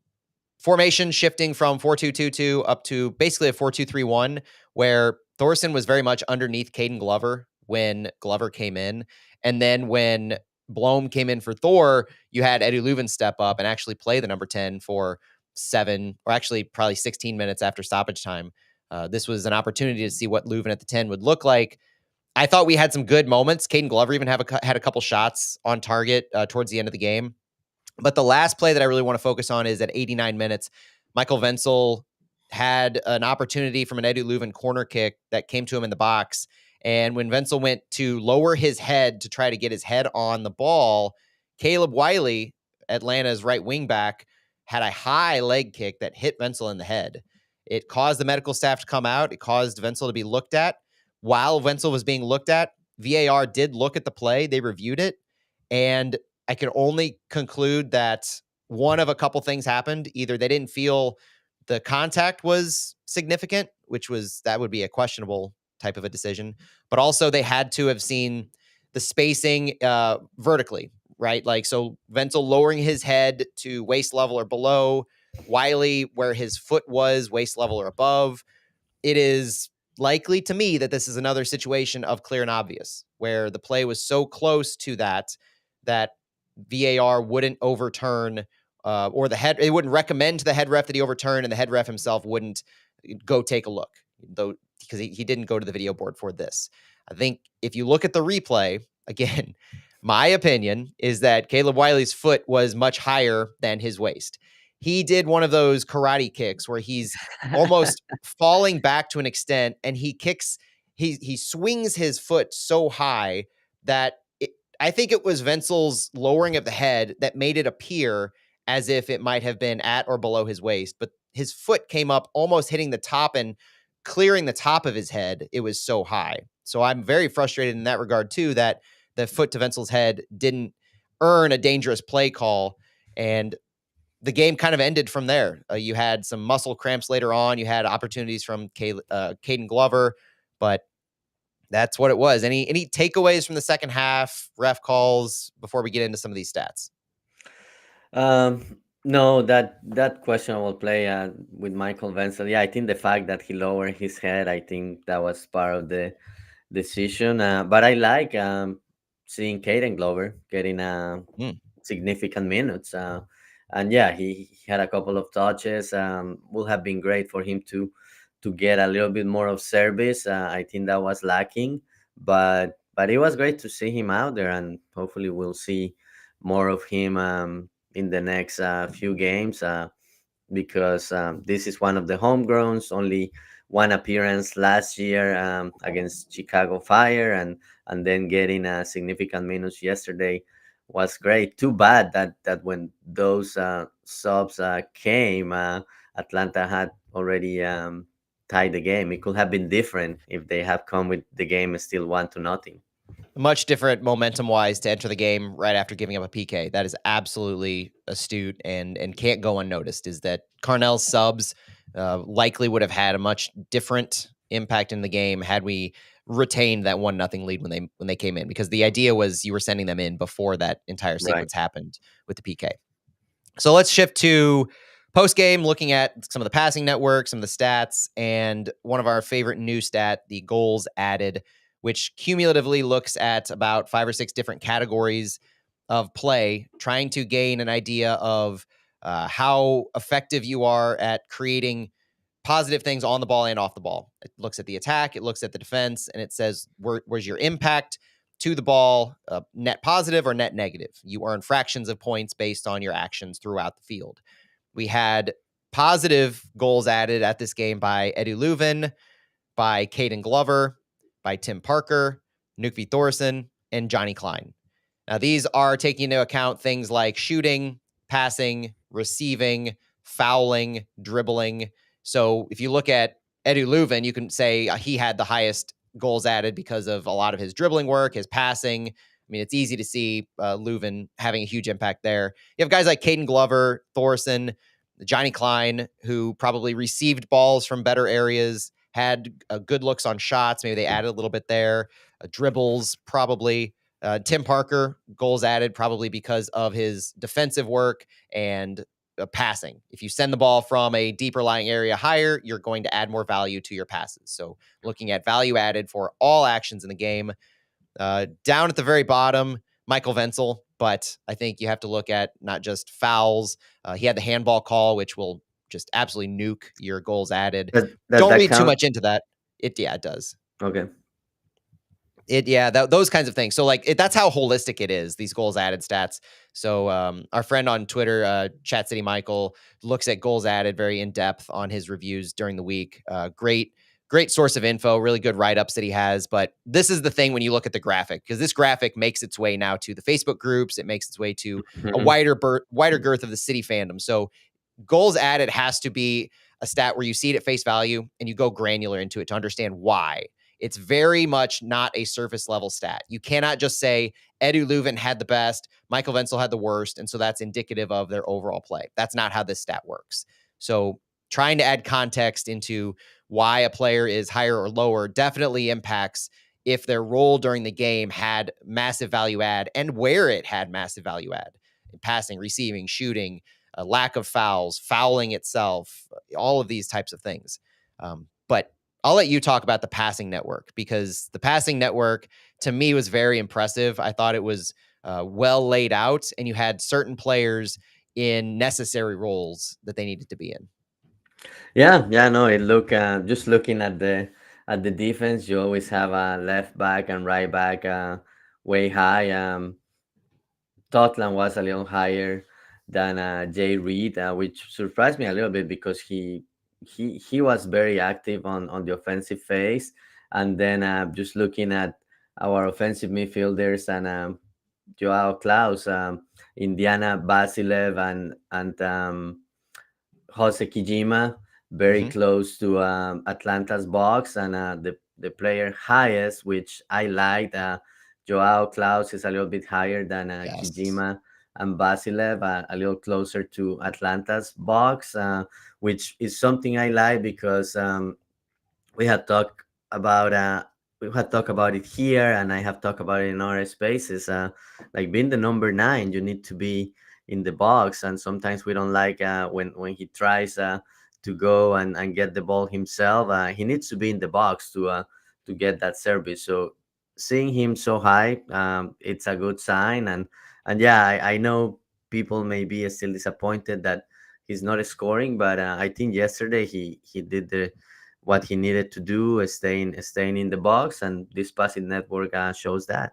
formation shifting from 4-2-2-2 up to basically a 4-2-3-1, where Thorson was very much underneath Caden Glover when Glover came in. And then when Blom came in for Thor, you had Eddie Leuven step up and actually play the number 10 for 7, or actually probably 16 minutes after stoppage time. This was an opportunity to see what Leuven at the 10 would look like. I thought we had some good moments. Caden Glover even had a couple shots on target towards the end of the game. But the last play that I really want to focus on is at 89 minutes. Michael Wenzel had an opportunity from an Eddie Leuven corner kick that came to him in the box. And when Wenzel went to lower his head to try to get his head on the ball, Caleb Wiley, Atlanta's right wing back, had a high leg kick that hit Wenzel in the head. It caused the medical staff to come out. It caused Wenzel to be looked at. While Wenzel was being looked at, VAR did look at the play. They reviewed it. And I could only conclude that one of a couple things happened. Either they didn't feel the contact was significant, that would be a questionable type of a decision, but also they had to have seen the spacing vertically, right? Like, so Wenzel lowering his head to waist level or below, Wiley where his foot was waist level or above. It is likely to me that this is another situation of clear and obvious, where the play was so close to that VAR wouldn't overturn, or it wouldn't recommend to the head ref that he overturn, and the head ref himself wouldn't go take a look, though, because he didn't go to the video board for this. I think if you look at the replay again, my opinion is that Caleb Wiley's foot was much higher than his waist. He did one of those karate kicks where he's almost falling back to an extent, and he swings his foot so high that I think it was Wenzel's lowering of the head that made it appear as if it might have been at or below his waist, but his foot came up almost hitting the top and clearing the top of his head. It was so high. So I'm very frustrated in that regard too, that the foot to Wenzel's head didn't earn a dangerous play call. And the game kind of ended from there. You had some muscle cramps later on. You had opportunities from Caden Glover, but that's what it was. Any takeaways from the second half, ref calls, before we get into some of these stats? No, that questionable play with Michael Wenzel. Yeah, I think the fact that he lowered his head, I think that was part of the decision. But I like seeing Caden Glover getting Mm. significant minutes. And yeah, he had a couple of touches. Would have been great for him to get a little bit more of service. I think that was lacking, but it was great to see him out there, and hopefully we'll see more of him in the next few games. Because this is one of the homegrowns. Only one appearance last year against Chicago Fire, and then getting a significant minutes yesterday was great. Too bad that when those subs came, Atlanta had already tied the game. It could have been different if they have come with the game still 1-0. Much different momentum wise to enter the game right after giving up a PK. That is absolutely astute and can't go unnoticed. Is that Carnell's subs likely would have had a much different impact in the game had we retained that 1-0 lead when they came in, because the idea was you were sending them in before that entire Right. sequence happened with the PK. So let's shift to post game, looking at some of the passing network, some of the stats, and one of our favorite new stat, the goals added, which cumulatively looks at about 5 or 6 different categories of play, trying to gain an idea of how effective you are at creating positive things on the ball and off the ball. It looks at the attack, it looks at the defense, and it says where's your impact to the ball, net positive or net negative. You earn fractions of points based on your actions throughout the field. We had positive goals added at this game by Edu Leuven, by Caden Glover, by Tim Parker, Nukvi Thorson, and Johnny Klein. Now, these are taking into account things like shooting, passing, receiving, fouling, dribbling. So if you look at Edu Leuven, you can say he had the highest goals added because of a lot of his dribbling work, his passing. I mean, it's easy to see Leuven having a huge impact there. You have guys like Caden Glover, Thorson, Johnny Klein, who probably received balls from better areas, had good looks on shots. Maybe they added a little bit there. Dribbles, probably. Tim Parker, goals added probably because of his defensive work and passing. If you send the ball from a deeper lying area higher, you're going to add more value to your passes. So looking at value added for all actions in the game. Down at the very bottom, Michael Wenzel, but I think you have to look at not just fouls. He had the handball call, which will just absolutely nuke your goals added. Does Don't that read too count? much into that. It does. Okay. Those kinds of things. So that's how holistic it is, these goals added stats. So our friend on Twitter, Chat City Michael, looks at goals added very in depth on his reviews during the week. Great source of info, really good write-ups that he has. But this is the thing when you look at the graphic, because this graphic makes its way now to the Facebook groups. It makes its way to a wider girth of the city fandom. So goals added has to be a stat where you see it at face value and you go granular into it to understand why. It's very much not a surface level stat. You cannot just say Edu Leuven had the best, Michael Wenzel had the worst, and so that's indicative of their overall play. That's not how this stat works. So trying to add context into why a player is higher or lower definitely impacts if their role during the game had massive value add and where it had massive value add in passing, receiving, shooting, a lack of fouls, fouling itself, all of these types of things. But I'll let you talk about the passing network, because the passing network to me was very impressive. I thought it was well laid out, and you had certain players in necessary roles that they needed to be in. Yeah, no. It look just looking at the defense, you always have a left back and right back way high. Tottenham was a little higher than Jay Reid, which surprised me a little bit because he was very active on the offensive phase. And then just looking at our offensive midfielders and Joao Klaus, Indiana Basilev, and Jose Kijima, very close to Atlanta's box, and the player highest, which I liked. Joao Klaus is a little bit higher than Yes. Kijima and Basilev, a little closer to Atlanta's box, which is something I like because we had talked about it here, and I have talked about it in other spaces. Like being the number 9, you need to be in the box, and sometimes we don't like when he tries to go and get the ball himself. He needs to be in the box to get that service. So seeing him so high, it's a good sign. And yeah, I know people may be still disappointed that he's not scoring, but I think yesterday he did the what he needed to do, staying in the box, and this passing network shows that.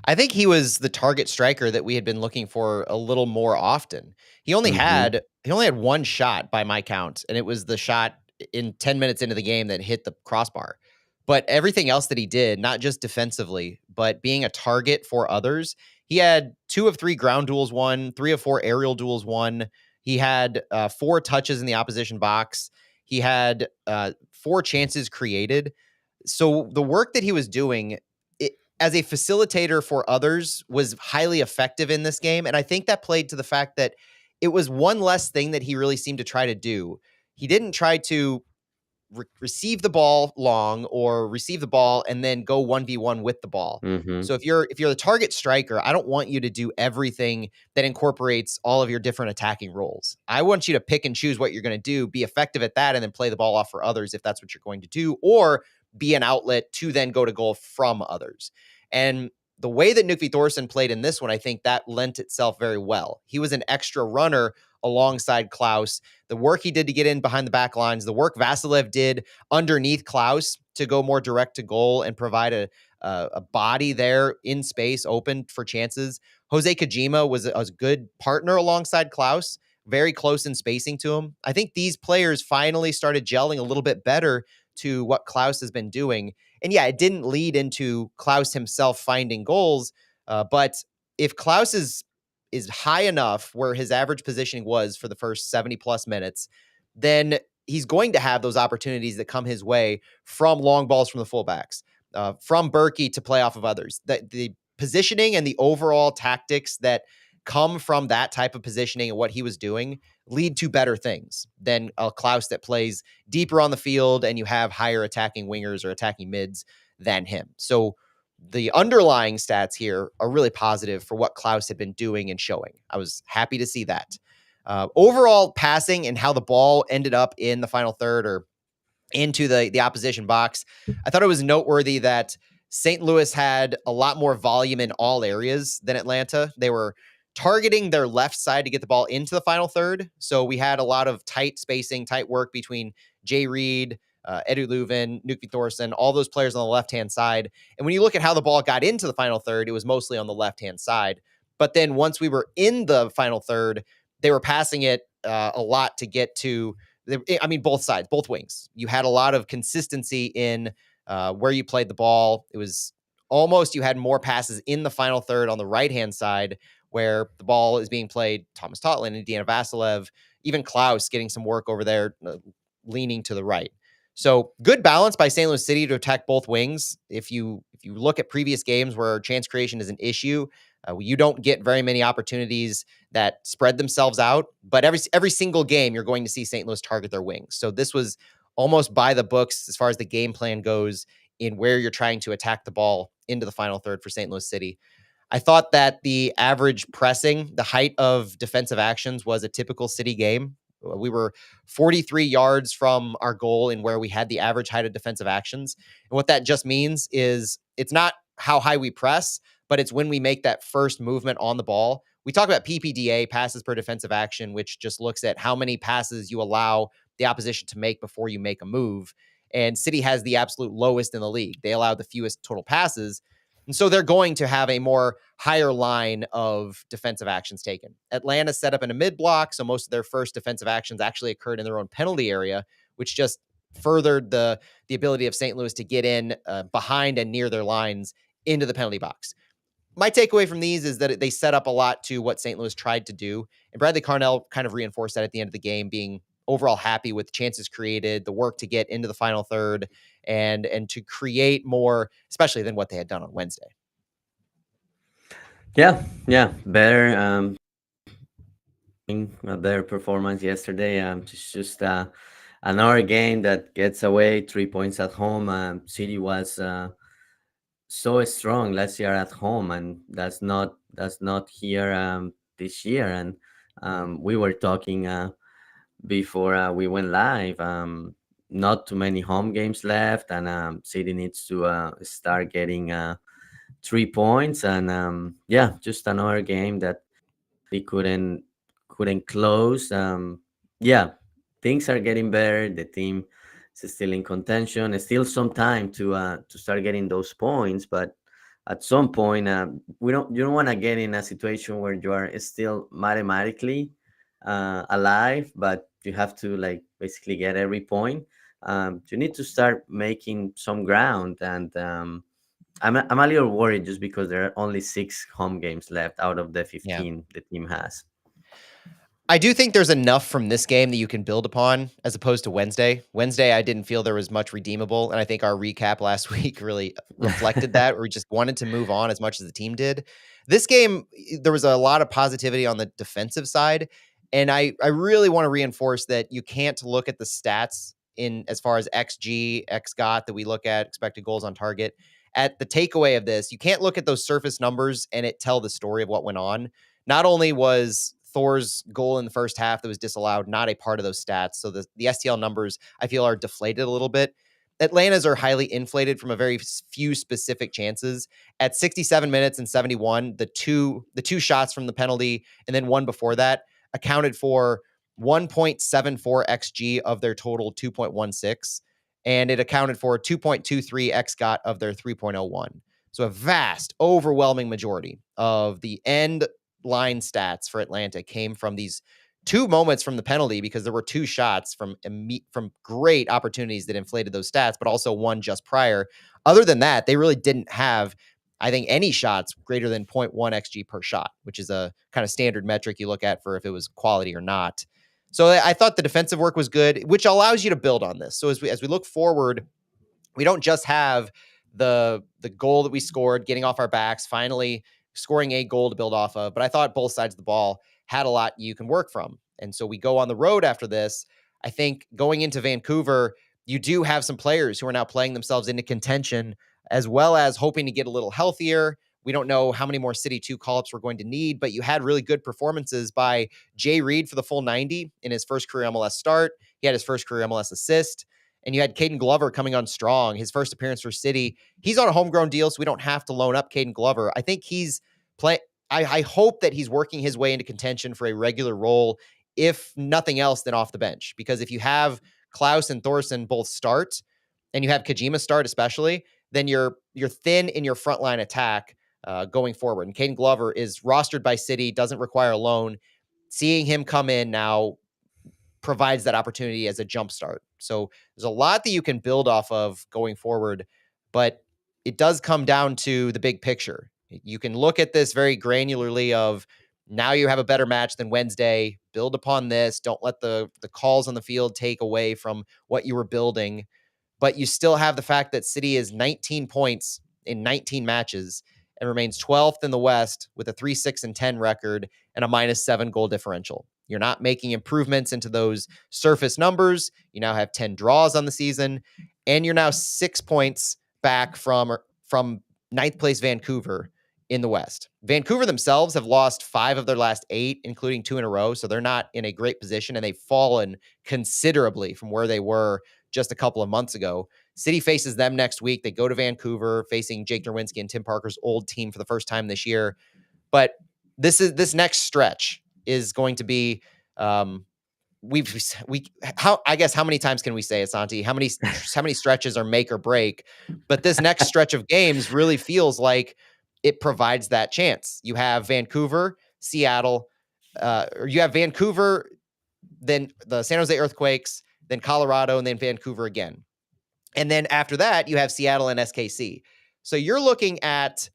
I think he was the target striker that we had been looking for a little more often. Hmm. He only had one shot by my count, and it was the shot in 10 minutes into the game that hit the crossbar. But everything else that he did, not just defensively, but being a target for others, he had 2 of 3 ground duels won, 3 of 4 aerial duels won. He had 4 touches in the opposition box. He had 4 chances created. So the work that he was doing as a facilitator for others was highly effective in this game. And I think that played to the fact that it was one less thing that he really seemed to try to do. He didn't try to receive the ball long or receive the ball and then go 1v1 with the ball. Hmm. So if you're the target striker, I don't want you to do everything that incorporates all of your different attacking roles. I want you to pick and choose what you're going to do, be effective at that, and then play the ball off for others if that's what you're going to do, or be an outlet to then go to goal from others. And the way that Knut Thorson played in this one, I think that lent itself very well. He was an extra runner alongside Klaus. The work he did to get in behind the back lines, the work Vasilev did underneath Klaus to go more direct to goal and provide a body there in space open for chances. Jose Kojima was a good partner alongside Klaus, very close in spacing to him. I think these players finally started gelling a little bit better to what Klaus has been doing. And yeah, it didn't lead into Klaus himself finding goals, but if Klaus is high enough where his average positioning was for the first 70 plus minutes, then he's going to have those opportunities that come his way from long balls from the fullbacks, from Berkey to play off of others. The positioning and the overall tactics that come from that type of positioning and what he was doing lead to better things than a Klaus that plays deeper on the field and you have higher attacking wingers or attacking mids than him. So the underlying stats here are really positive for what Klaus had been doing and showing. I was happy to see that. Overall passing and how the ball ended up in the final third or into the opposition box, I thought it was noteworthy that St. Louis had a lot more volume in all areas than Atlanta. They were targeting their left side to get the ball into the final third. So we had a lot of tight spacing, tight work between Jay Reed, Edu Leuven, Nuki Thorson, all those players on the left-hand side. And when you look at how the ball got into the final third, it was mostly on the left-hand side. But then once we were in the final third, they were passing it a lot to get to both sides, both wings. You had a lot of consistency in where you played the ball. It was almost you had more passes in the final third on the right hand side where the ball is being played. Thomas Totland and Deanna Vasilev, even Klaus getting some work over there, leaning to the right. So good balance by St. Louis City to attack both wings. If you look at previous games where chance creation is an issue, you don't get very many opportunities that spread themselves out. But every single game, you're going to see St. Louis target their wings. So this was almost by the books as far as the game plan goes in where you're trying to attack the ball into the final third for St. Louis City. I thought that the average pressing, the height of defensive actions was a typical City game. We were 43 yards from our goal in where we had the average height of defensive actions. And what that just means is it's not how high we press, but it's when we make that first movement on the ball. We talk about PPDA, passes per defensive action, which just looks at how many passes you allow the opposition to make before you make a move. And City has the absolute lowest in the league. They allow the fewest total passes. And so they're going to have a more higher line of defensive actions taken. Atlanta set up in a mid block, so most of their first defensive actions actually occurred in their own penalty area, which just furthered the ability of St. Louis to get in behind and near their lines into the penalty box. My takeaway from these is that they set up a lot to what St. Louis tried to do. And Bradley Carnell kind of reinforced that at the end of the game, being overall happy with chances created, the work to get into the final third, and to create more, especially than what they had done on Wednesday. Yeah, yeah, better. A better performance yesterday. It's just another game that gets away 3 points at home. City was so strong last year at home, and that's not here this year. And we were talking before we went live. not too many home games left, and City needs to start getting 3 points. And yeah, just another game that they couldn't close. Yeah, things are getting better. The team is still in contention. It's still some time to start getting those points, but at some point, we don't you don't want to get in a situation where you are still mathematically alive, but you have to like basically get every point. You need to start making some ground, and I'm a little worried just because there are only 6 home games left out of the Yeah. 15 the team has. I do think there's enough from this game that you can build upon as opposed to Wednesday. Wednesday, I didn't feel there was much redeemable, and I think our recap last week really reflected that, where we just wanted to move on as much as the team did. This game, there was a lot of positivity on the defensive side, and I really want to reinforce that you can't look at the stats in as far as XG, XGOT that we look at, expected goals on target. At the takeaway of this, you can't look at those surface numbers and it tell the story of what went on. Not only was Thor's goal in the first half that was disallowed not a part of those stats, so the STL numbers I feel are deflated a little bit. Atlanta's are highly inflated from a very few specific chances. At 67 minutes and 71, the two shots from the penalty and then one before that accounted for 1.74 xG of their total 2.16, and it accounted for 2.23 xGOT of their 3.01. So a vast, overwhelming majority of the end line stats for Atlanta came from these two moments from the penalty, because there were two shots from great opportunities that inflated those stats, but also one just prior. Other than that, they really didn't have, I think, any shots greater than 0.1 xG per shot, which is a kind of standard metric you look at for if it was quality or not. So I thought the defensive work was good, which allows you to build on this. So as we look forward, we don't just have the goal that we scored, getting off our backs, finally scoring a goal to build off of. But I thought both sides of the ball had a lot you can work from. And so we go on the road after this. I think going into Vancouver, you do have some players who are now playing themselves into contention, as well as hoping to get a little healthier. We don't know how many more City 2 call-ups we're going to need, but you had really good performances by Jay Reid for the full 90 in his first career MLS start. He had his first career MLS assist. And you had Caden Glover coming on strong, his first appearance for City. He's on a homegrown deal, so we don't have to loan up Caden Glover. I think he's play. I hope that he's working his way into contention for a regular role, if nothing else than off the bench. Because if you have Klaus and Thorson both start, and you have Kajima start especially, then you're thin in your frontline attack going forward. And Caden Glover is rostered by City, doesn't require a loan. Seeing him come in now provides that opportunity as a jump start. So there's a lot that you can build off of going forward, but it does come down to the big picture. You can look at this very granularly of, now you have a better match than Wednesday. Build upon this. Don't let the calls on the field take away from what you were building. But you still have the fact that City is 19 points in 19 matches and remains 12th in the West with a 3-6-10 record and a -7 goal differential. You're not making improvements into those surface numbers. You now have 10 draws on the season, and you're now 6 points back from ninth place Vancouver in the West. Vancouver themselves have lost 5 of their last 8, including 2 in a row, so they're not in a great position, and they've fallen considerably from where they were just a couple of months ago. City faces them next week. They go to Vancouver, facing Jake Nerwinski and Tim Parker's old team for the first time this year. But this next stretch is going to be I guess how many times can we say it, Santi? How many stretches are make or break? But this next stretch of games really feels like it provides that chance. You have Vancouver, Seattle, or you have Vancouver, then the San Jose Earthquakes, then Colorado, and then Vancouver again. And then after that, you have Seattle and SKC. So you're looking at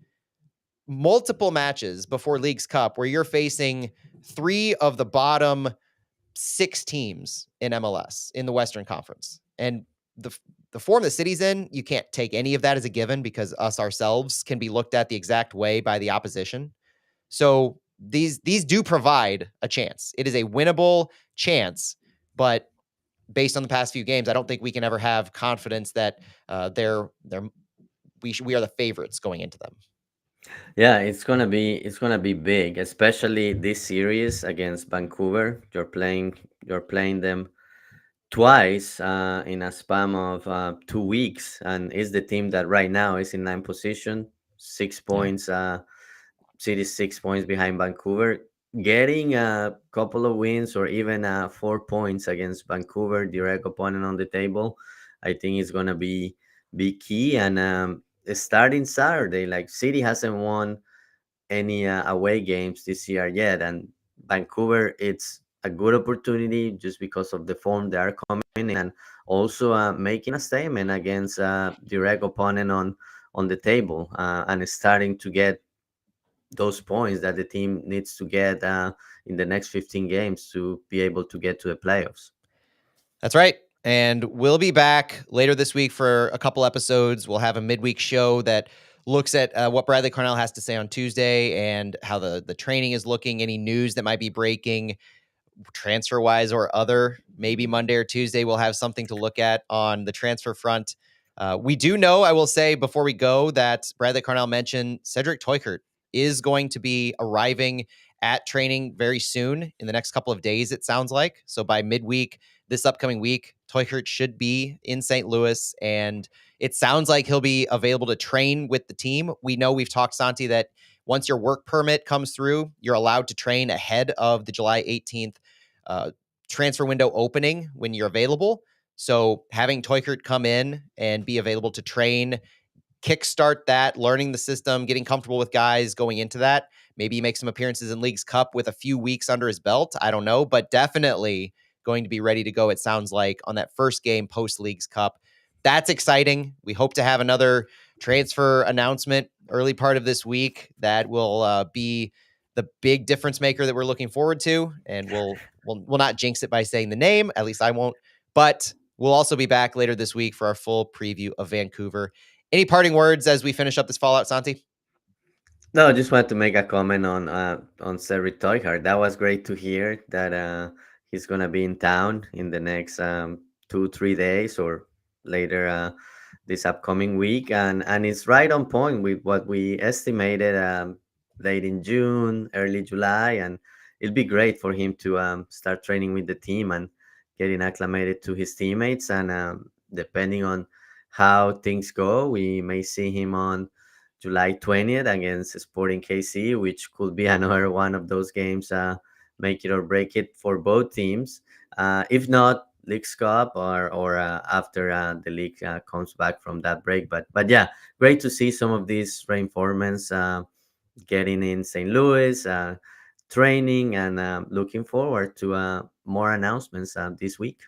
multiple matches before Leagues Cup where you're facing 3 of the bottom 6 teams in MLS in the Western Conference. And the form the City's in, you can't take any of that as a given, because us ourselves can be looked at the exact way by the opposition. So these do provide a chance. It is a winnable chance, but based on the past few games, I don't think we can ever have confidence that we are the favorites going into them. Yeah, it's gonna be big, especially this series against Vancouver. You're playing them twice in a span of 2 weeks, and is the team that right now is in ninth position, 6 points. City 6 points behind Vancouver. Getting a couple of wins or even 4 points against Vancouver, direct opponent on the table, I think is gonna be key. And starting Saturday, like City hasn't won any away games this year yet, and Vancouver, it's a good opportunity just because of the form they are coming in, and also making a statement against direct opponent on the table, and starting to get those points that the team needs to get in the next 15 games to be able to get to the playoffs. That's right. And we'll be back later this week for a couple episodes. We'll have a midweek show that looks at what Bradley Carnell has to say on Tuesday and how the training is looking, any news that might be breaking transfer wise or other. Maybe Monday or Tuesday we'll have something to look at on the transfer front. We do know, I will say before we go, that Bradley Carnell mentioned Cedric Teuchert is going to be arriving at training very soon in the next couple of days, it sounds like. So by midweek, this upcoming week, Teuchert should be in St. Louis, and it sounds like he'll be available to train with the team. We know we've talked, Santi, that once your work permit comes through, you're allowed to train ahead of the July 18th transfer window opening when you're available. So having Teuchert come in and be available to train, kickstart that, learning the system, getting comfortable with guys going into that. Maybe he makes some appearances in Leagues Cup with a few weeks under his belt. I don't know, but definitely going to be ready to go, it sounds like, on that first game post Leagues Cup. That's exciting. We hope to have another transfer announcement early part of this week that will be the big difference maker that we're looking forward to. And we'll not jinx it by saying the name. At least I won't. But we'll also be back later this week for our full preview of Vancouver. Any parting words as we finish up this Fallout, Santi? No, I just wanted to make a comment on Cedric Teuchert. That was great to hear that he's gonna be in town in the next 2-3 days or later this upcoming week, and it's right on point with what we estimated late in June, early July, and it'll be great for him to start training with the team and getting acclimated to his teammates. And depending on how things go, we may see him on July 20th against Sporting KC, which could be another one of those games, make it or break it for both teams. If not, Leagues Cup or after the league comes back from that break. But yeah, great to see some of these reinforcements getting in St. Louis, training, and looking forward to more announcements this week.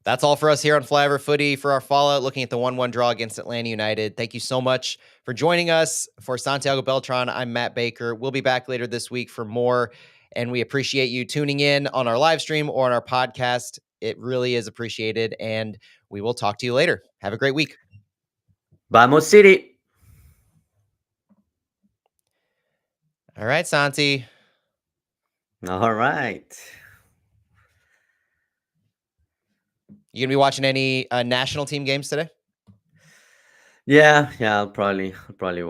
That's all for us here on Flyover Footy for our Fallout, looking at the 1-1 draw against Atlanta United. Thank you so much for joining us. For Santiago Beltran, I'm Matt Baker. We'll be back later this week for more, and we appreciate you tuning in on our live stream or on our podcast. It really is appreciated, and we will talk to you later. Have a great week. Vamos City! All right, Santi. All right. You gonna be watching any national team games today? Yeah, I'll probably watch